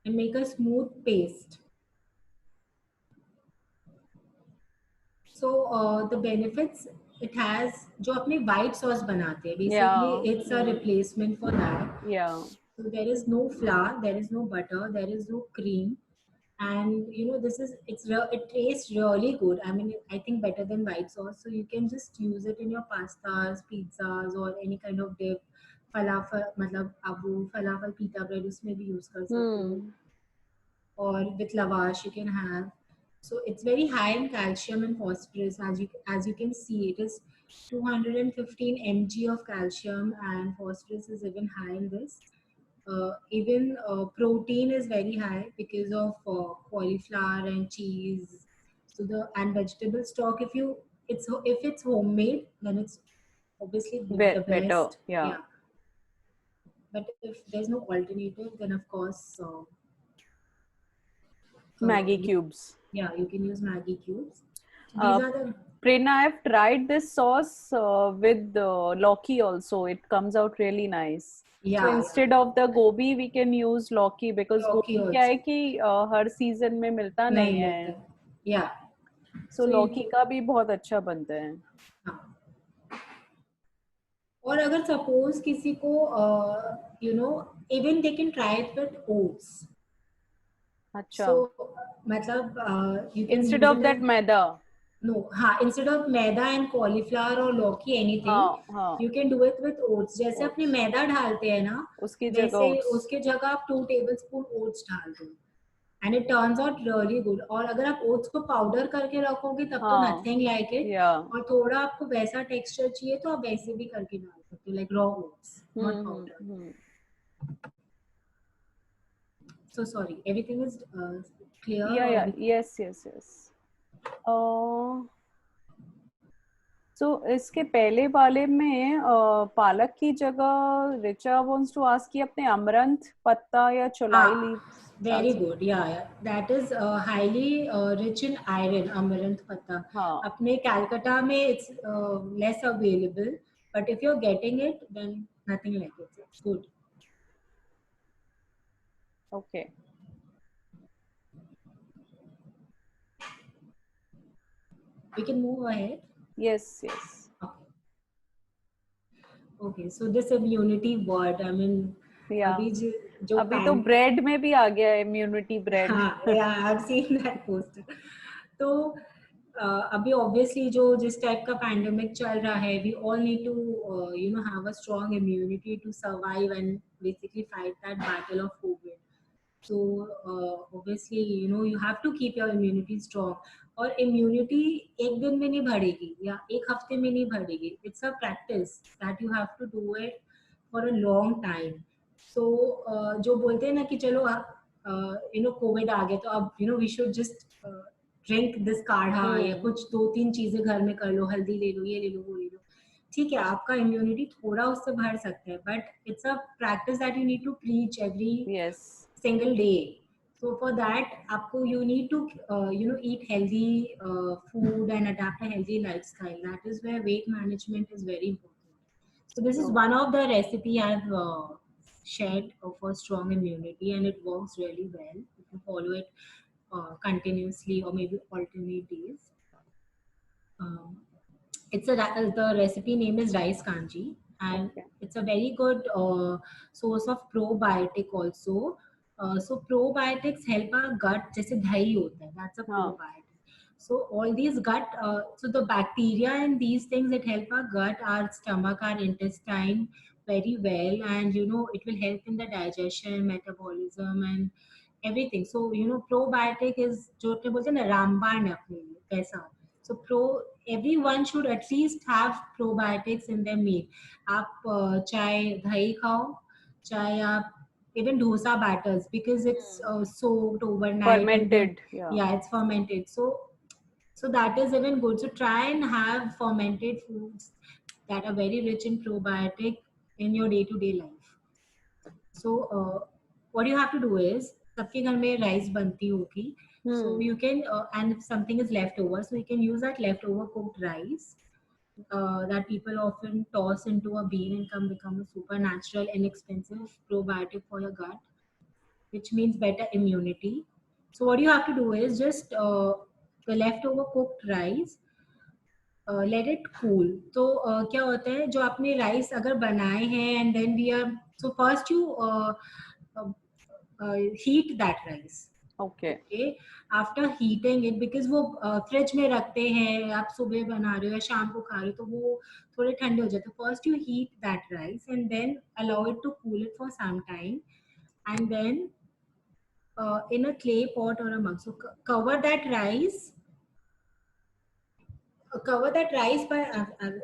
and make a smooth paste. So the benefits it has, जो अपने white sauce बनाते हैं, basically it's a replacement for that. Yeah. So there is no flour, there is no butter, there is no cream, and you know it tastes really good. I mean, I think better than white sauce. So you can just use it in your pastas, pizzas, or any kind of dip. Falafel, मतलब आप वो falafel pita bread उसमें भी use कर सकते हो. Or with lavash you can have. So it's very high in calcium and phosphorus. As you can see, it is 215 mg of calcium, and phosphorus is even high in this. Even protein is very high because of cauliflower and cheese. So and vegetable stock, if it's homemade, then it's obviously the best. Better, yeah. But if there's no alternative, then of course Maggi cubes. Yeah, you can use Maggi cubes. So these are the. Prerna, I've tried this sauce with Loki also. It comes out really nice. Yeah, so instead of the gobi, we can use Loki because Loki gobi क्या है कि हर season में मिलता नहीं है. Yeah. So Loki का भी बहुत अच्छा बनता है. हाँ. और अगर suppose किसी को you know, even they can try it with oats. अच्छा. So मतलब you can instead of that maida. No, हाँ, instead of maida and cauliflower or Loki anything, you can do it with oats. जैसे अपने मैदा डालते हैं ना, उसकी वैसे उसके जगह आप 2 tablespoon oats डाल दो. And it turns out really good. और अगर आप ओट्स को पाउडर करके रखोगे तब तो हाँ. Nothing like it. Yeah. और थोड़ा आपको वैसा टेक्सचर चाहिए तो आप वैसे भी करके डाल सकते हो, like raw oats, not powder. Hmm. So sorry, everything is clear Yeah, or yeah. we... Yes, yes, yes. So इसके पहले वाले में पालक की जगह रिचा wants to ask कि अपने अमरंथ पत्ता या चौलाई लीव्स डाल very सकते. good. Yeah, that is highly rich in iron, amaranth patta. हाँ. अपने Calcutta में it's less available, but if you're getting it, then nothing like it. It's good. Okay. We can move ahead. Yes, yes. Okay. Okay, so this immunity word, I mean, Yeah. अभी जो अभी तो bread में भी आ गया है immunity bread. हाँ, yeah, I've seen that poster. तो अभी ऑब्वियसली जो जिस टाइप का पैंडेमिक चल रहा है, we all need to you know have a strong immunity to survive and basically fight that battle of COVID. So obviously, you know, you have to keep your immunity strong. और immunity एक दिन में नहीं बढ़ेगी या एक हफ्ते में नहीं बढ़ेगी. It's a practice that you have to do it for a long time. So जो बोलते हैं ना कि चलो you know कोविड आ गया तो अब you know we should just drink this काढ़ा या कुछ 2-3 चीजें घर में कर लो, हल्दी ले लो, ये ले लो, वो ले लो. ठीक है, आपका इम्यूनिटी थोड़ा उससे बढ़ सकता है, but it's a practice that you need to preach every Yes. single day. So for that, आपको you need to you know eat healthy food and adapt a healthy lifestyle. That is where weight management is very important. So this is True. one of the recipe I've shared for strong immunity, and it works really well. You can follow it continuously or maybe alternate days. Um, the recipe name is rice kanji, and Okay. it's a very good source of probiotic also. So probiotics help our gut. जैसे दही होता है, that's a हाँ. probiotic. So all these gut, so the bacteria and these things that help our gut, our stomach, our intestine very well, and you know it will help in the digestion, metabolism, and everything. So you know probiotic is जो अपने बोलते हैं ना रामबाण है अपने लिए वैसा. So everyone should at least have probiotics in their meal. आप चाहे दही खाओ, चाहे आप even dosa batters, because it's soaked overnight and then Fermented. Yeah. yeah, it's fermented. So that is even good. So try and have fermented foods that are very rich in probiotic in your day-to-day life. So what you have to do is सबके घर में rice बनती होगी. So you can and if something is left over, so you can use that leftover cooked rice that people often toss into a bean and become a supernatural, inexpensive probiotic for your gut, which means better immunity. So what you have to do is just the leftover cooked rice, let it cool. तो क्या होता है जो आपने rice अगर बनाए हैं and then we are so first you heat that rice. Okay. Okay, after heating it, because वो फ्रिज में रखते हैं, आप सुबह बना रहे हो या शाम को खा रहे हो तो वो थोड़े ठंडे हो जाते हैं. First you heat that rice and then allow it to cool it for some time, and then in a clay pot or a mug. So cover that rice. Cover that rice by.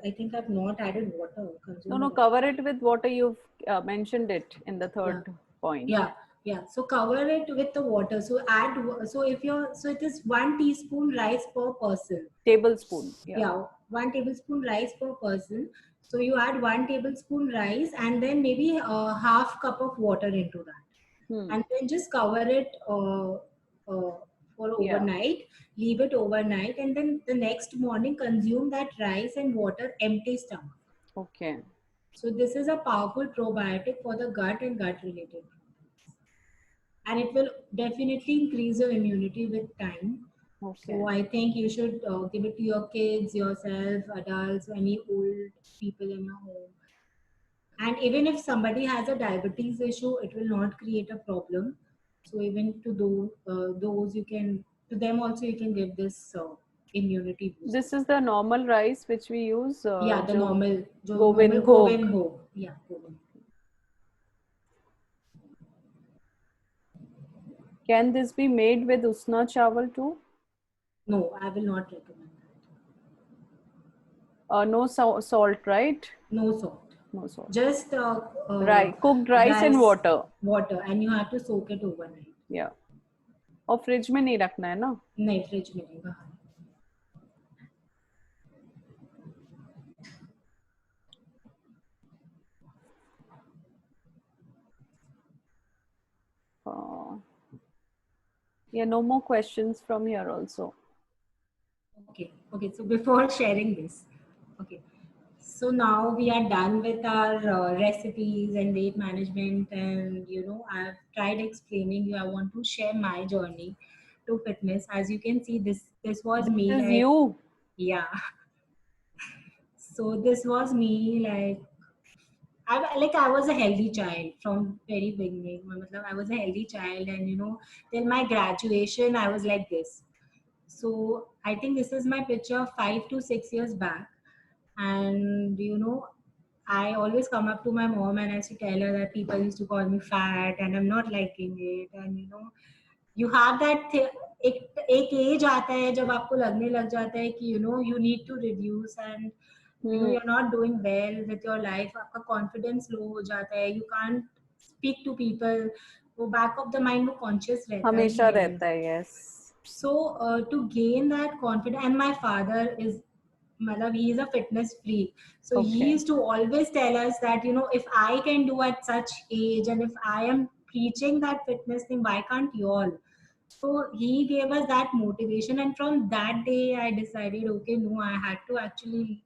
I think I've not added water. No, cover it with water. You've mentioned it in the third point. Yeah. So cover it with the water. So add. So if you're. So it is 1 teaspoon rice per person. Tablespoon. Yeah, 1 tablespoon rice per person. So you add 1 tablespoon rice and then maybe a half cup of water into that. And then just cover it for overnight. Leave it overnight, and then the next morning consume that rice and water empty stomach. Okay. So this is a powerful probiotic for the gut and gut related problems, and it will definitely increase your immunity with time. Okay. So I think you should give it to your kids, yourself, adults, any old people in your home. And even if somebody has a diabetes issue, it will not create a problem. So even to those you can, to them also you can give this immunity boost. This is the normal rice which we use. Yeah, the normal Govind Bhog. Yeah, Govind. Can this be made with usna chawal too? No, I will not recommend that. No salt, right? No salt. No salt. Just Cooked rice and water. water, and you have to soak it overnight. Yeah. और fridge में नहीं रखना है ना? नहीं, fridge में नहीं, बाहर. Yeah, no more questions from here also. Okay, so before sharing this, okay, so now we are done with our recipes and weight management, and I've tried explaining you. I want to share my journey to fitness. As you can see, this was me, This is like, you. yeah. So this was me, like, I was a healthy child from very beginning. I was a healthy child, and till my graduation, I was like this. So I think this is my picture 5 to 6 years back. And I always come up to my mom and I used to tell her that people used to call me fat and I'm not liking it. And you have that एक as आता है जब आपको लगने लग जाता है कि you need to reduce, and you're not doing well with your life. आपका confidence low हो जाता है. You can't speak to people. वो back of the mind वो conscious रहता हमेशा ही है. रहता है, yes. So to gain that confidence, and my father is, he is a fitness freak. So he used to always tell us that, if I can do at such age, and if I am preaching that fitness thing, why can't you all? So he gave us that motivation. And from that day, I decided, okay, no, I had to actually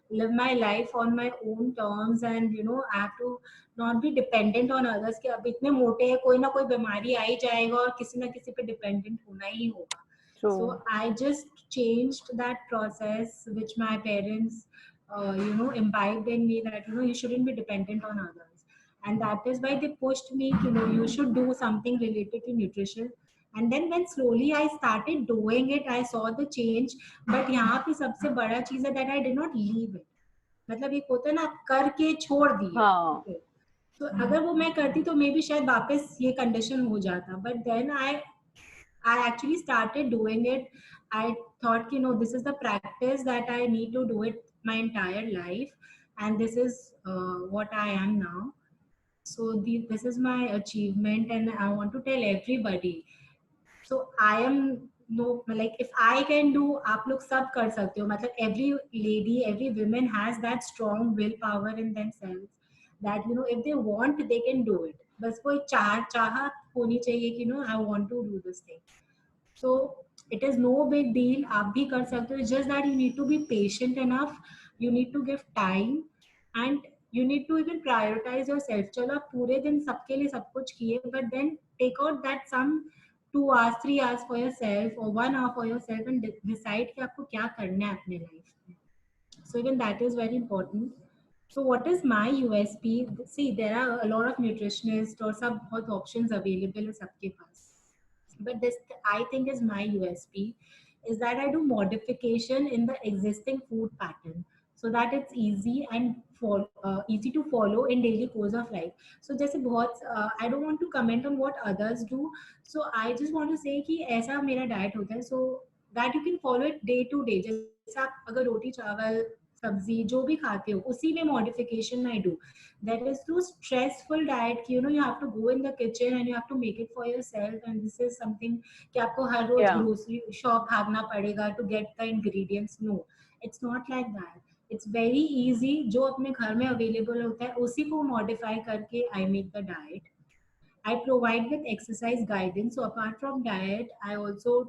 live my life on my own terms, and I have to not be dependent on others कि अब इतने मोटे हैं, कोई ना कोई बीमारी आ ही जाएगा और किसी ना किसी पे dependent होना ही होगा. So I just changed that process which my parents imbibed in me, that you shouldn't be dependent on others, and that is why they pushed me, you should do something related to nutrition. And then when slowly I started doing it, I saw the change. But यहाँ पे सबसे बड़ा चीज है that I did not leave it. मतलब एक होता है ना, करके छोड़ दिया. हाँ. तो अगर वो मैं करती तो मे बी शायद वापस ये कंडीशन हो जाता. But then I actually started doing it. I thought, this is the practice that I need to do it my entire life, and this is what I am now. So this is my achievement, and I want to tell everybody. So I am, no, like, if I can do, आप लोग सब कर सकते हो. मतलब every lady, every woman has that strong willpower in themselves, that if they want, they can do it. बस कोई चाहत होनी चाहिए कि I want to do this thing. So it is no big deal. आप भी कर सकते हो. It's just that you need to be patient enough. You need to give time, and you need to even prioritize yourself. चलो आप पूरे दिन सबके लिए सब कुछ किए, but then take out that some 2 hours, 3 hours for yourself, or 1 hour for yourself, and decide कि आपको क्या करना है अपने life में. So even that is very important. So what is my USP? See, there are a lot of nutritionists और सब बहुत options available है सबके पास. But this, I think, is my USP, is that I do modification in the existing food pattern, so that it's easy and easy to follow in daily course of life. So जैसे बहुत I don't want to comment on what others do. So I just want to say कि ऐसा मेरा diet होता है, so that you can follow it day to day. जैसे आप अगर रोटी चावल सब्जी जो भी खाते हो, उसी में modification I do. That is too stressful diet. You have to go in the kitchen and you have to make it for yourself, and this is something कि आपको हर रोज grocery shop भागना पड़ेगा to get the ingredients. No, it's not like that. It's very easy. जो अपने घर में available होता है उसी को modify करके I make the diet. I provide with exercise guidance. So apart from diet, I also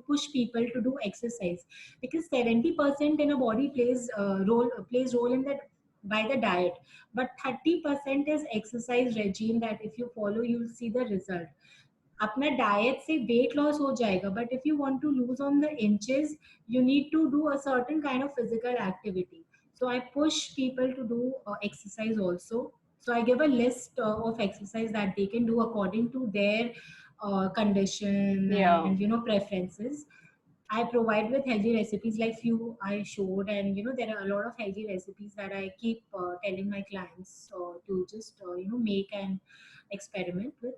push people to do exercise, because 70% in a body plays role in that by the diet, but 30% is exercise regime, that if you follow you'll see the result. अपना diet से weight loss हो जाएगा, but if you want to lose on the inches, you need to do a certain kind of physical activity. So I push people to do exercise also. So I give a list of exercise that they can do according to their condition and preferences. I provide with healthy recipes, like few I showed, and there are a lot of healthy recipes that I keep telling my clients to just make and experiment with.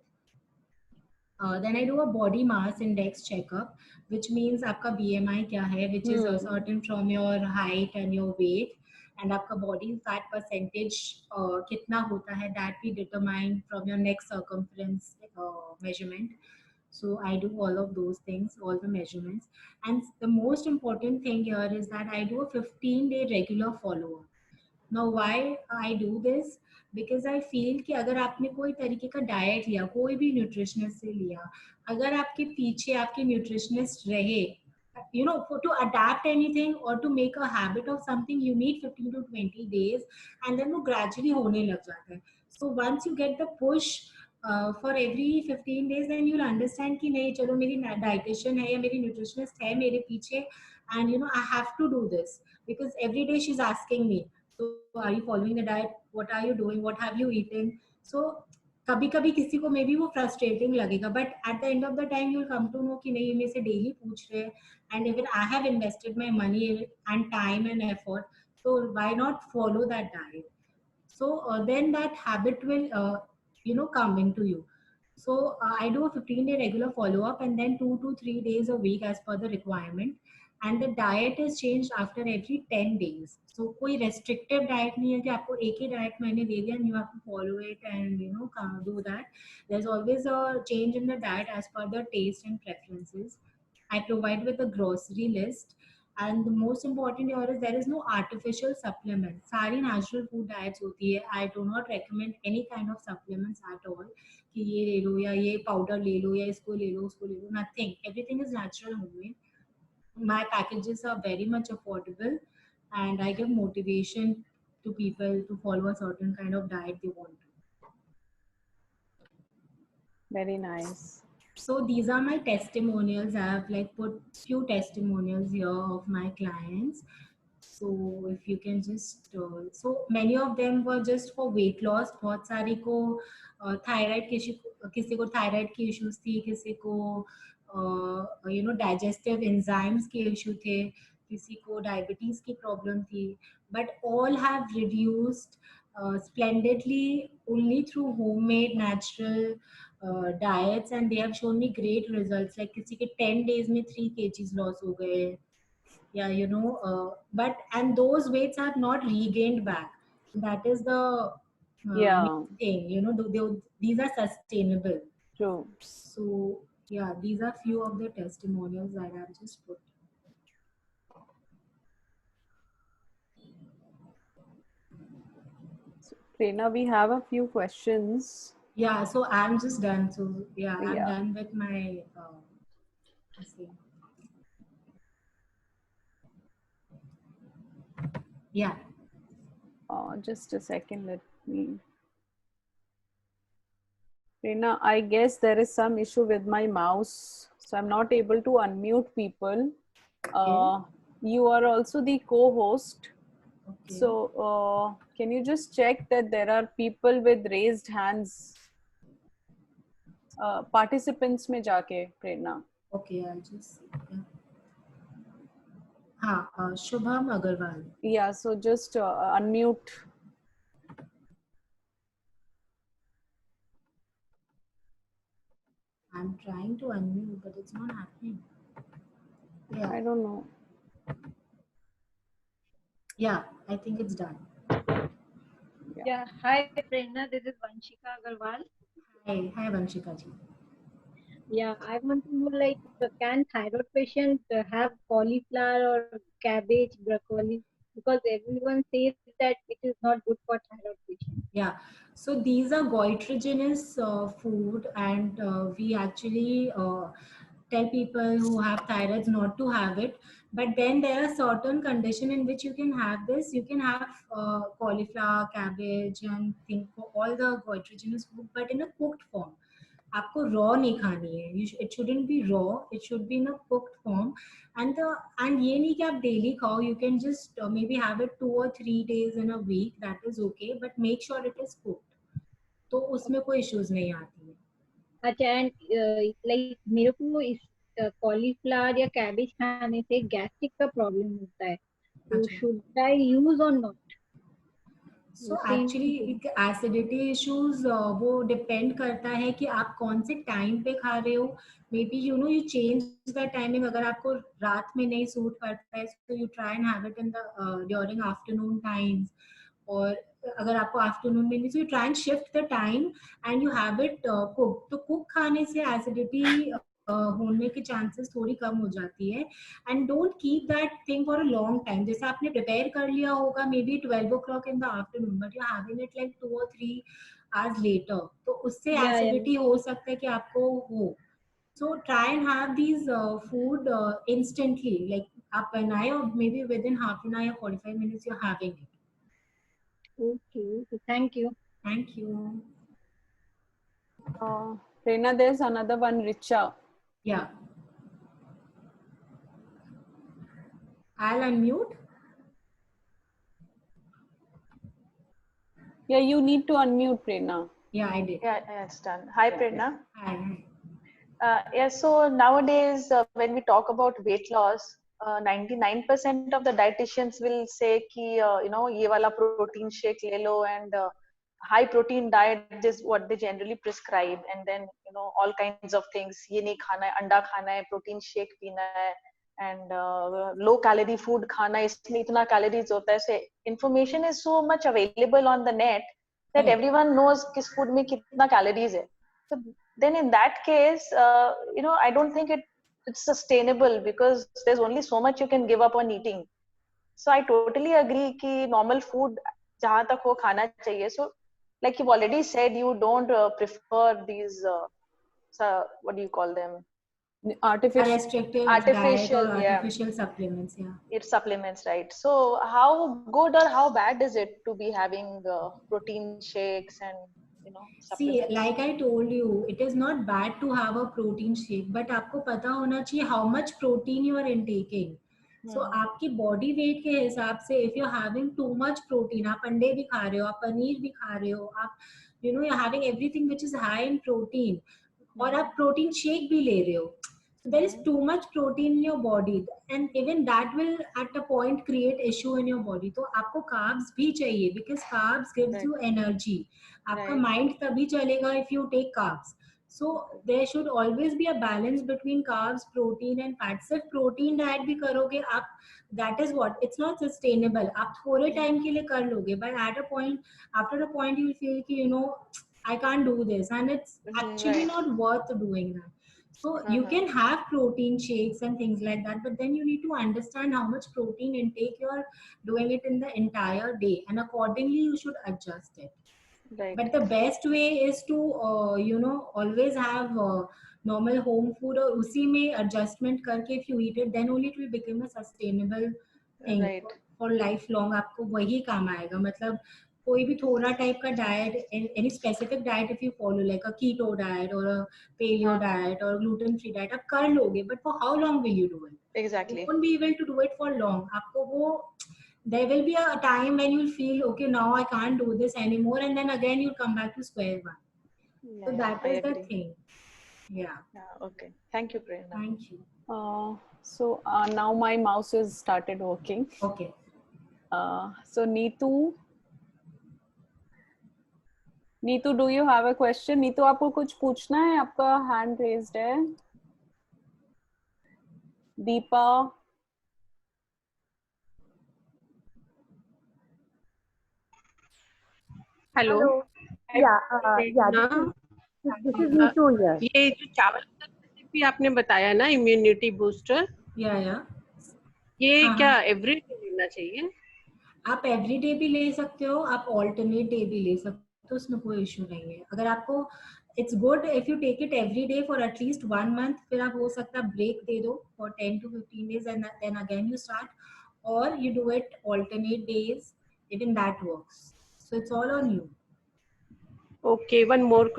Then I do a body mass index checkup, which means आपका BMI क्या है, which is certain from your height and your weight, and आपका body fat percentage कितना होता है, that we determine from your neck circumference measurement. So I do all of those things, all the measurements, and the most important thing here is that I do a 15-day regular follow-up. Now why I do this? Because I feel कि अगर आपने कोई तरीके का diet लिया, कोई भी nutritionist से लिया, अगर आपके पीछे आपके न्यूट्रिशनिस्ट रहे, you know, to adapt anything or to make a habit of something, you need 15 to 20 days, and then वो gradually होने लग जाता है. So once you get the push for every 15 days, then you'll understand कि नहीं, चलो मेरी dietitian है या मेरी nutritionist है मेरे पीछे, and you know I have to do this because every day she's asking me, so are you following the diet, what are you doing, what have you eaten. So कभी कभी किसी को मे बी वो frustrating लगेगा, but at the end of the time you will come to know कि नहीं, ये मेरे से डेली पूछ रहे हैं, and even I have invested my money and time and effort, so why not follow that diet. So then that habit will you know come into you. So I do a 15-day regular follow up, and then 2 to 3 days a week as per the requirement, and the diet is changed after every 10 days. So कोई restrictive diet नहीं है कि आपको एक ही diet मैंने दे दिया and you have to follow it and you know do that. There's always a change in the diet as per the taste and preferences. I provide with a grocery list, and the most important here is there is no artificial supplement. सारी natural food diets होती है. I do not recommend any kind of supplements at all कि ये ले लो या ये powder ले लो या इसको ले लो उसको ले लो. Nothing. Everything is natural, homemade. My packages are very much affordable, and I give motivation to people to follow a certain kind of diet they want to. Very nice. So these are my testimonials. I have like put few testimonials here of my clients. So if you can just so many of them were just for weight loss. बहुत सारी को thyroid किसी को thyroid की issues थी, किसी को you know digestive enzymes के issue थे, किसी को diabetes की problem थी, but all have reduced splendidly only through homemade natural diets, and they have shown me great results. Like किसी के 10 days में 3 kgs loss हो गए. Yeah, you know, but and those weights have not regained back. That is the main thing, you know, these are sustainable. True. So yeah, these are few of the testimonials that I've just put. So, Prerna, we have a few questions. Yeah, so I'm just done. So yeah, I'm done with my yeah. Just a second, let me. Prerna, I guess there is some issue with my mouse, so I'm not able to unmute people. You are also the co-host. Okay. So can you just check that there are people with raised hands? Participants में जाके, Prerna. Okay, I'll just see. Yeah. Shubham Agarwal. Yeah, so just unmute. I'm trying to unmute, but it's not happening. Yeah. I don't know. Yeah, I think it's done. Yeah. Hi, Prerna. This is Vanshika Agarwal. Hi, Vanshika ji. Yeah, I want to know, like, can thyroid patient have cauliflower or cabbage, broccoli? Because everyone says that it is not good for thyroid patient. Yeah, so these are goitrogenous food, and we actually tell people who have thyroids not to have it. But then there are certain conditions in which you can have this. You can have cauliflower, cabbage, and think for all the goitrogenous food, but in a cooked form. आपको raw नहीं खानी है. It shouldn't be raw. It should be in a cooked form. And ये नहीं कि आप daily खाओ. You can just maybe have it 2 or 3 days in a week. That is okay. But make sure it is cooked. तो उसमें कोई issues नहीं आती है. अच्छा, and like मेरे को इस cauliflower या cabbage खाने से gastric का problem होता है. So should I use or not? So actually acidity issues वो डिपेंड करता है कि आप कौन से टाइम पे खा रहे हो. May be you know you change the timing. अगर आपको रात में नहीं सूट करता है तो you try and have it in the during afternoon times. और अगर आपको आफ्टरनून में नहीं, so you try and shift the time and you have it cook. तो कुक खाने से एसिडिटी होने के चांसेस थोड़ी कम हो जाती है. And don't keep that thing for a long time. जैसे आपने प्रिपेयर कर लिया होगा may be 12 o'clock in the afternoon, but you having it like 2 or 3 hours later, तो उससे एसिडिटी हो सकता है कि आपको हो. So try and have these food instantly, like आप बनाए और may be with in half an hour 45 minutes you having it. Okay, thank you. Thank you. Prerna, there's another one, Richa. Yeah. I'll unmute. Yeah, you need to unmute, Prerna. Yeah, I did. Yeah, it's done. Hi, Prerna. Hi. Yeah, so nowadays when we talk about weight loss, 99% of the dietitians will say ki you know ye wala protein shake le lo, and high protein diet is what they generally prescribe, and then you know all kinds of things, ye nahi khana hai, anda khana hai, protein shake peena hai, and low calorie food khana hai, isme itna calories hota hai. So information is so much available on the net that Right. everyone knows kis food mein kitna calories hai. So then in that case you know I don't think it's sustainable, because there's only so much you can give up on eating. So I totally agree ki normal food jahan tak ho khana chahiye. So like you've already said, you don't prefer these what do you call them, A Artificial. restrictive diet or artificial, yeah, artificial supplements. Yeah. it's supplements, right? So how good or how bad is it to be having protein shakes and you know See, supplements? like I told you, it is not bad to have a protein shake, but आपको पता होना चाहिए how much protein you are intaking. So आपकी body weight के हिसाब से if you're having too much protein, आप अंडे भी खा रहे हो, आप पनीर भी खा रहे हो, आप you know you're having everything which is high in protein, और आप protein shake भी ले रहे हो. So there is too much protein in your body, and even that will at a point create issue in your body. तो आपको carbs भी चाहिए, because carbs gives you energy. आपका mind तभी चलेगा if you take carbs. So there should always be a balance between carbs, protein and fat. सिर्फ protein diet भी करोगे आप, that is what, it's not sustainable. आप थोड़े time के लिए कर लोगे, but at a point, after a point you will feel कि you know I can't do this, and it's actually not worth doing that. So you can have protein shakes and things like that, but then you need to understand how much protein intake you are doing it in the entire day, and accordingly you should adjust it. Right. But the best way is to you know always have normal home food, और उसी में adjustment करके if you eat it, then only it will become a sustainable thing. Right. For lifelong आपको वही काम आएगा. मतलब कोई भी थोड़ा टाइप का diet, any specific diet if you follow like a keto diet or a paleo diet or gluten free diet, आप कर लोगे, but for how long will you do it? Exactly. You won't be able to do it for long. आपको वो, there will be a time when you'll feel okay, now I can't do this anymore, and then again you'll come back to square one. So that is the thing. Yeah. Okay. Thank you, Prerna. Thank you. So now my mouse is started working. Okay. So Neetu, do you have a question? Neetu, आपको कुछ पूछना है? आपका hand raised है. Deepa. Hello. This is Neetu here. ये जो चावल का रेसिपी आपने बताया ना, इम्यूनिटी बूस्टर, Yeah. ये क्या एवरीडे लेना चाहिए? आप एवरीडे भी ले सकते हो, आप ऑल्टरनेट डे भी ले सकते हो, उसमें कोई इशू नहीं है. अगर आपको it's good if you take it every day for at least 1 month, फिर आप हो सकता है ब्रेक दे दो for 10 to 15 days and then again you start, or you do it alternate days, even that works. So it's all on you. Okay, one more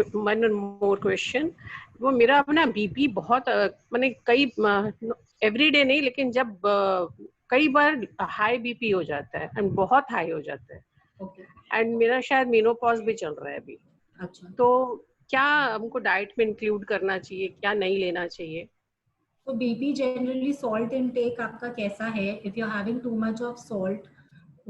question. वो मेरा अपना BP बहुत मैंने कई एवरीडे नहीं, लेकिन जब कई बार हाई बीपी हो जाता है एंड बहुत हाई हो जाता है. Okay. एंड मेरा शायद मेनोपॉज भी चल रहा है अभी. अच्छा. तो क्या हमको डाइट में इंक्लूड करना चाहिए, क्या नहीं लेना चाहिए? तो बीपी जनरली सॉल्ट इनटेक आपका कैसा है? If you are having too much of salt,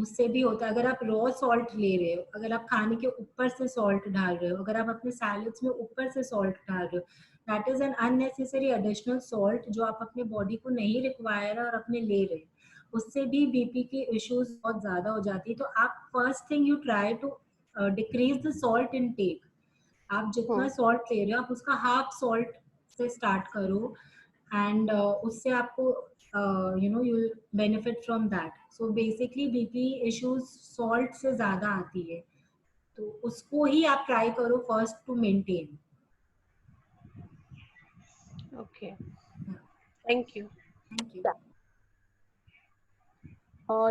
उससे भी होता है। अगर आप रॉ सॉल्ट ले रहे हो, अगर आप खाने के ऊपर से सॉल्ट डाल रहे हो, अगर आप अपने सैलड्स में ऊपर से सॉल्ट डाल रहे हो, that is an unnecessary additional salt जो आप अपने बॉडी को नहीं रिक्वायर और अपने ले रहे हो। उससे भी बीपी की इश्यूज बहुत ज्यादा हो जाती है। तो आप first thing you try to decrease the salt intake. आप जितना सॉल्ट ले रहे हो आप उसका हाफ सॉल्ट से स्टार्ट करो, एंड उससे आपको you benefit from that. So basically BP issues salt से ज्यादा आती है, तो उसको ही आप ट्राई करो first to maintain. Okay, thank you. Thank you.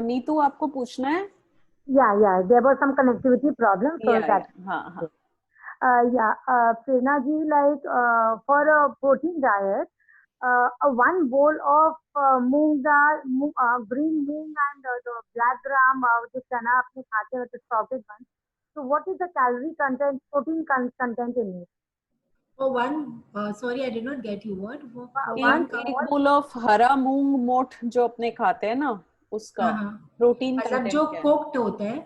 Neetu आपको पूछना है? Yeah, there was some connectivity problem, so Yeah. हाँ. Prerna ji, like for a protein diet, one bowl of moong dal, green moong and the black gram, जो चना अपने खाते हैं, the sprouted one. So what is the calorie content, protein content in it? For one, sorry, I did not get you. What? एक bowl of हरा मूंग मोठ जो अपने खाते हैं ना, उसका प्रोटीन मतलब जो कुक्ड होता है?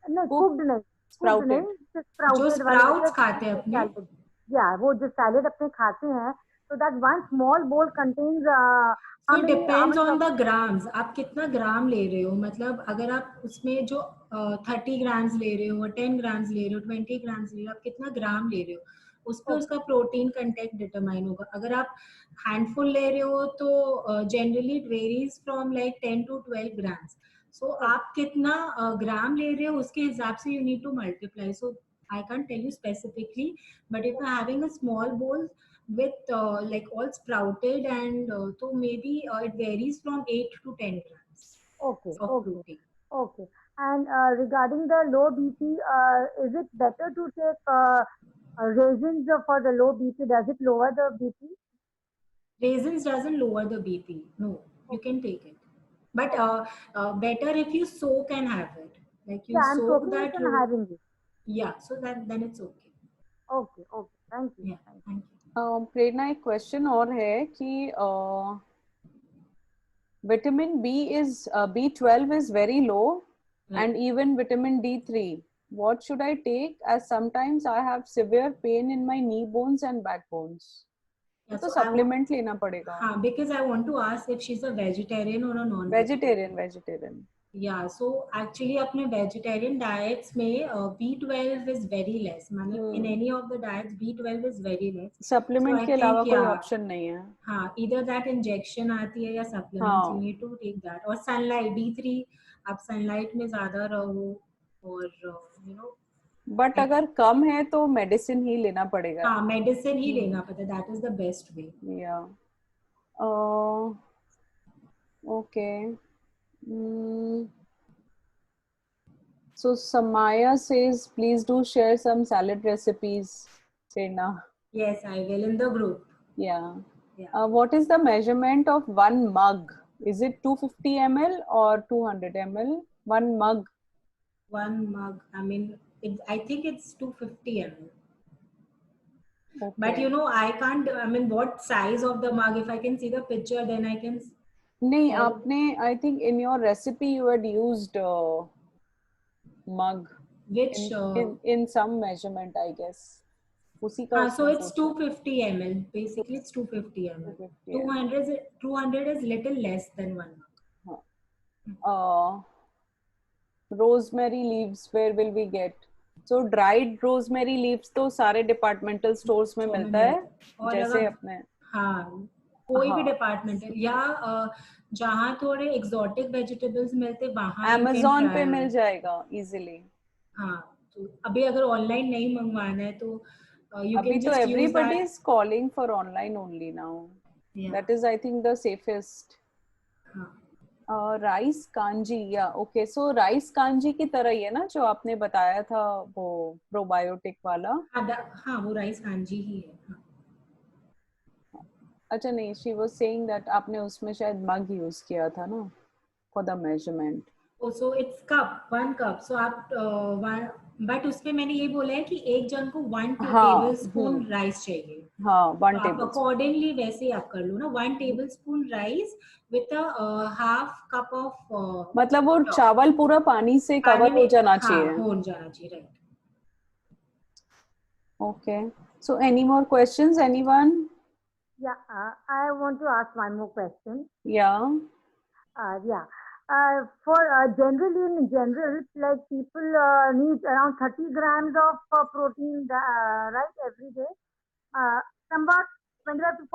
नहीं, कुक्ड नहीं, स्प्राउटेड, जो स्प्राउट्स खाते हैं अपने। या वो जो सैलेड अपने खाते हैं, so that one small bowl contains so it depends on the grams, आप कितना ग्राम ले रहे हो। मतलब अगर आप उसमें जो 30 ग्राम्स ले रहे हो, 10 ग्राम्स ले रहे हो, 20 ग्राम्स ले रहे हो, आप कितना ग्राम ले रहे हो, उस पर उसका प्रोटीन कंटेंट डिटरमाइन होगा। अगर आप हैंडफुल ले रहे हो तो generally it varies from like 10 to 12 grams. So आप कितना ग्राम ले रहे हो उसके हिसाब से you need to multiply. So I can't tell you specifically, but if you're having a small bowl with like all sprouted and so maybe it varies from 8 to 10 grams of protein. Okay. And regarding the low BP, is it better to take raisins for the low BP? Does it lower the BP? Raisins doesn't lower the BP. No, you can take it. But better if you soak and have it. Like you soak that. I'm having it. Yeah, so then it's okay. Okay. Thank you. Yeah, thank you. प्रेरणा, एक question और है कि vitamin B12 is very low, and even vitamin D3. What should I take? As sometimes I have severe pain in my knee bones and back bones. तो supplement लेना पड़ेगा। हाँ, because I want to ask if she's a vegetarian or a non-vegetarian. Vegetarian. Yeah, so actually अपने vegetarian diets में B12 is very less. मतलब in any of the diets B12 is very less. Supplement के अलावा कोई option नहीं है। हाँ, either that injection आती है या supplements, you need to take that. और sunlight D3 आप sunlight में ज़्यादा रहो और you know. बट अगर कम है तो मेडिसिन ही लेना पड़ेगा। हाँ, मेडिसिन ही लेना पड़ता है, that is the best way. Yeah. Okay. So Samaya says, please do share some salad recipes, Prerna. Yes, I will in the group. Yeah. What is the measurement of one mug? Is it 250 ml or 200 ml? One mug. One mug. I mean, I think it's 250 ml. Okay. But you know, I can't. I mean, what size of the mug? If I can see the picture, then I can. नहीं, आपने I think in your recipe you had used mug. Which in some measurement, I guess. उसी का so it's 250 ml. Basically, it's 250 ml. 200 is little less than one mug. Rosemary leaves, where will we get? So dried rosemary leaves तो सारे departmental stores में मिलता है, जैसे अपने। हाँ, कोई भी departmental या जहाँ थोड़े exotic vegetables मिलते वहाँ Amazon पे मिल जाएगा easily. हाँ, तो अभी अगर online नहीं मंगवाना है तो you अभी can तो just everybody use is calling for online only now. Yeah. That is, I think, the safest. Rice kanji, या ओके, सो राइस कांजी की तरह ही है ना जो आपने बताया था वो प्रोबायोटिक वाला? हाँ, वो राइस कांजी ही है। हाँ. अच्छा नहीं, शी वाज सेइंग दैट आपने उसमें शायद मग यूज किया था ना for the measurement. So it's cup, 1 cup. सो आप बट उसमें मैंने ये बोला है कि एक जन को 1 हाँ, टेबल स्पून राइस चाहिए, हाँ, तो 1 आप टेबल स्पून। अकॉर्डिंगली वैसे ही आप कर लो ना, 1 table spoon rice with half cup of मतलब वो चावल पूरा पानी से पानी कवर हो में, जाना हाँ चाहिए। हो जाना चाहिए, right. Okay. So any more questions, anyone? Yeah, I want to ask one more question. Yeah. Yeah. For generally in general, like people need around 30 grams of protein, right, every day. Somewhat 25 to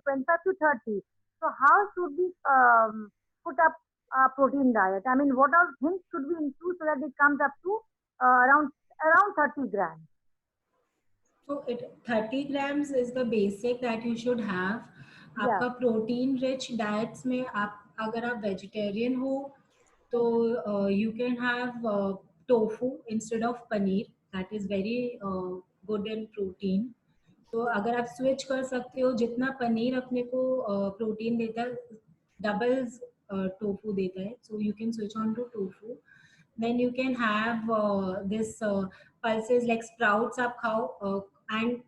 25 to 30. So how should we put up a protein diet? I mean, what all things should we include so that it comes up to around 30 grams? So 30 grams is the basic that you should have. Yeah. आपका protein rich diets में आप अगर आप vegetarian हो तो you can have tofu instead of paneer, that is very good in protein. तो अगर आप स्विच कर सकते हो, जितना पनीर अपने को प्रोटीन देता है डबल्स टोफू देता है, so you can switch on to tofu. Then you can have this pulses like sprouts आप खाओ, and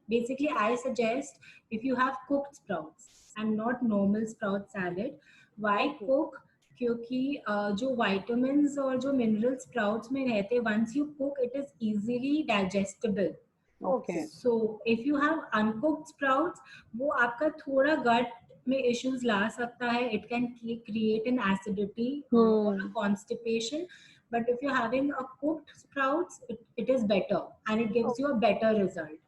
basically I suggest if you have cooked sprouts and not normal sprout salad. Why Okay. cook? क्योंकि जो vitamins और जो mineral sprouts में रहते, once you cook it is easily digestible. Okay. So if you have uncooked sprouts, वो आपका थोड़ा gut में issues ला सकता है. It can create an acidity or a constipation. But if you're having a cooked sprouts, it is better and it gives you a better result.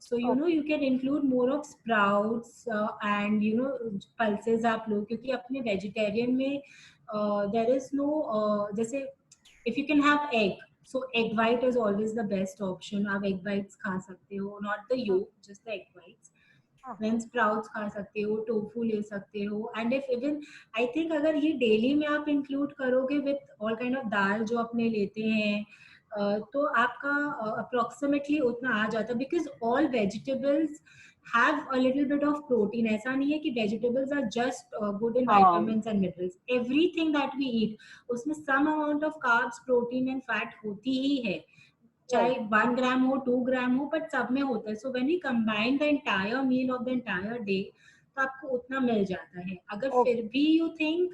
So you know you can include more of sprouts and you know pulses आप लो, क्योंकि अपने vegetarian में there is no जैसे if you can have egg, so egg white is always the best option. आप egg whites खा सकते हो, not the yolk, just the egg whites. Then sprouts खा सकते हो, tofu ले सकते हो, and if even I think अगर ये daily में आप include करोगे with all kind of दाल जो अपने लेते हैं तो आपका approximately उतना आ जाता है, because all vegetables have a little bit of protein. ऐसा नहीं है कि vegetables are just good in vitamins and minerals. Everything that we eat उसमें some amount of carbs, protein and fat होती ही है, चाहे 1 ग्राम हो 2 ग्राम हो, बट सब में होता है. So when you combine the entire meal of the entire day तो आपको उतना मिल जाता है. अगर फिर भी you think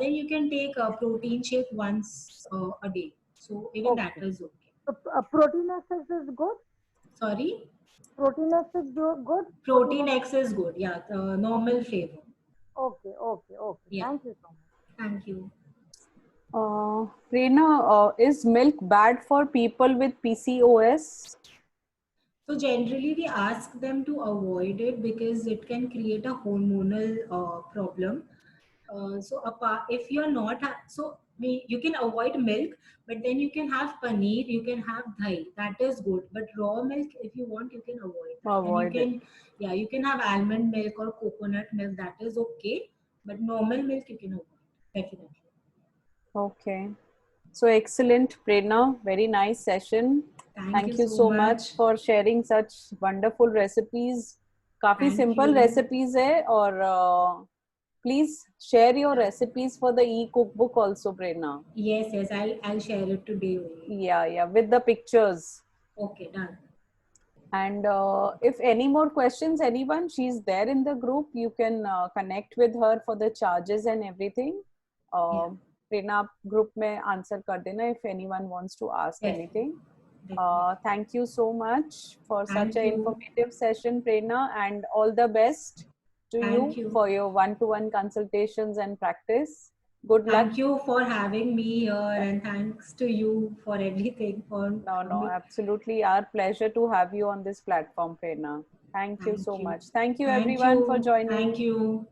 then you can take protein shake once a day, so even that is okay. So, protein excess is good? Sorry? Protein excess good? Protein X is good, yeah, normal flavor. Okay. Yeah. Thank you so much. Thank you. Prerna, is milk bad for people with PCOS? So generally we ask them to avoid it because it can create a hormonal problem. So if you're not, you can avoid milk, but then you can have paneer, you can have dahi, that is good. But raw milk, if you want, you can avoid that. Avoid and you can, yeah, you can have almond milk or coconut milk, that is okay. But normal milk you can avoid, definitely. Okay. So excellent, Prerna. Very nice session. Thank you so much for sharing such wonderful recipes. काफी Thank simple you. recipes है, और please share your recipes for the e-cookbook also, Prerna. Yes, I'll share it today only. Yeah, with the pictures. Okay, done. And if any more questions, anyone, she's there in the group. You can connect with her for the charges and everything. Prerna group में answer कर देना if anyone wants to ask anything. Thank you so much for such an informative session, Prerna, and all the best to you for your one-to-one consultations and practice. Good luck. Thank you for having me here, and thanks to you for everything. No, absolutely our pleasure to have you on this platform, Prerna. Thank you so much. Thank you everyone for joining. Thank you.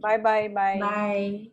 Bye. Bye.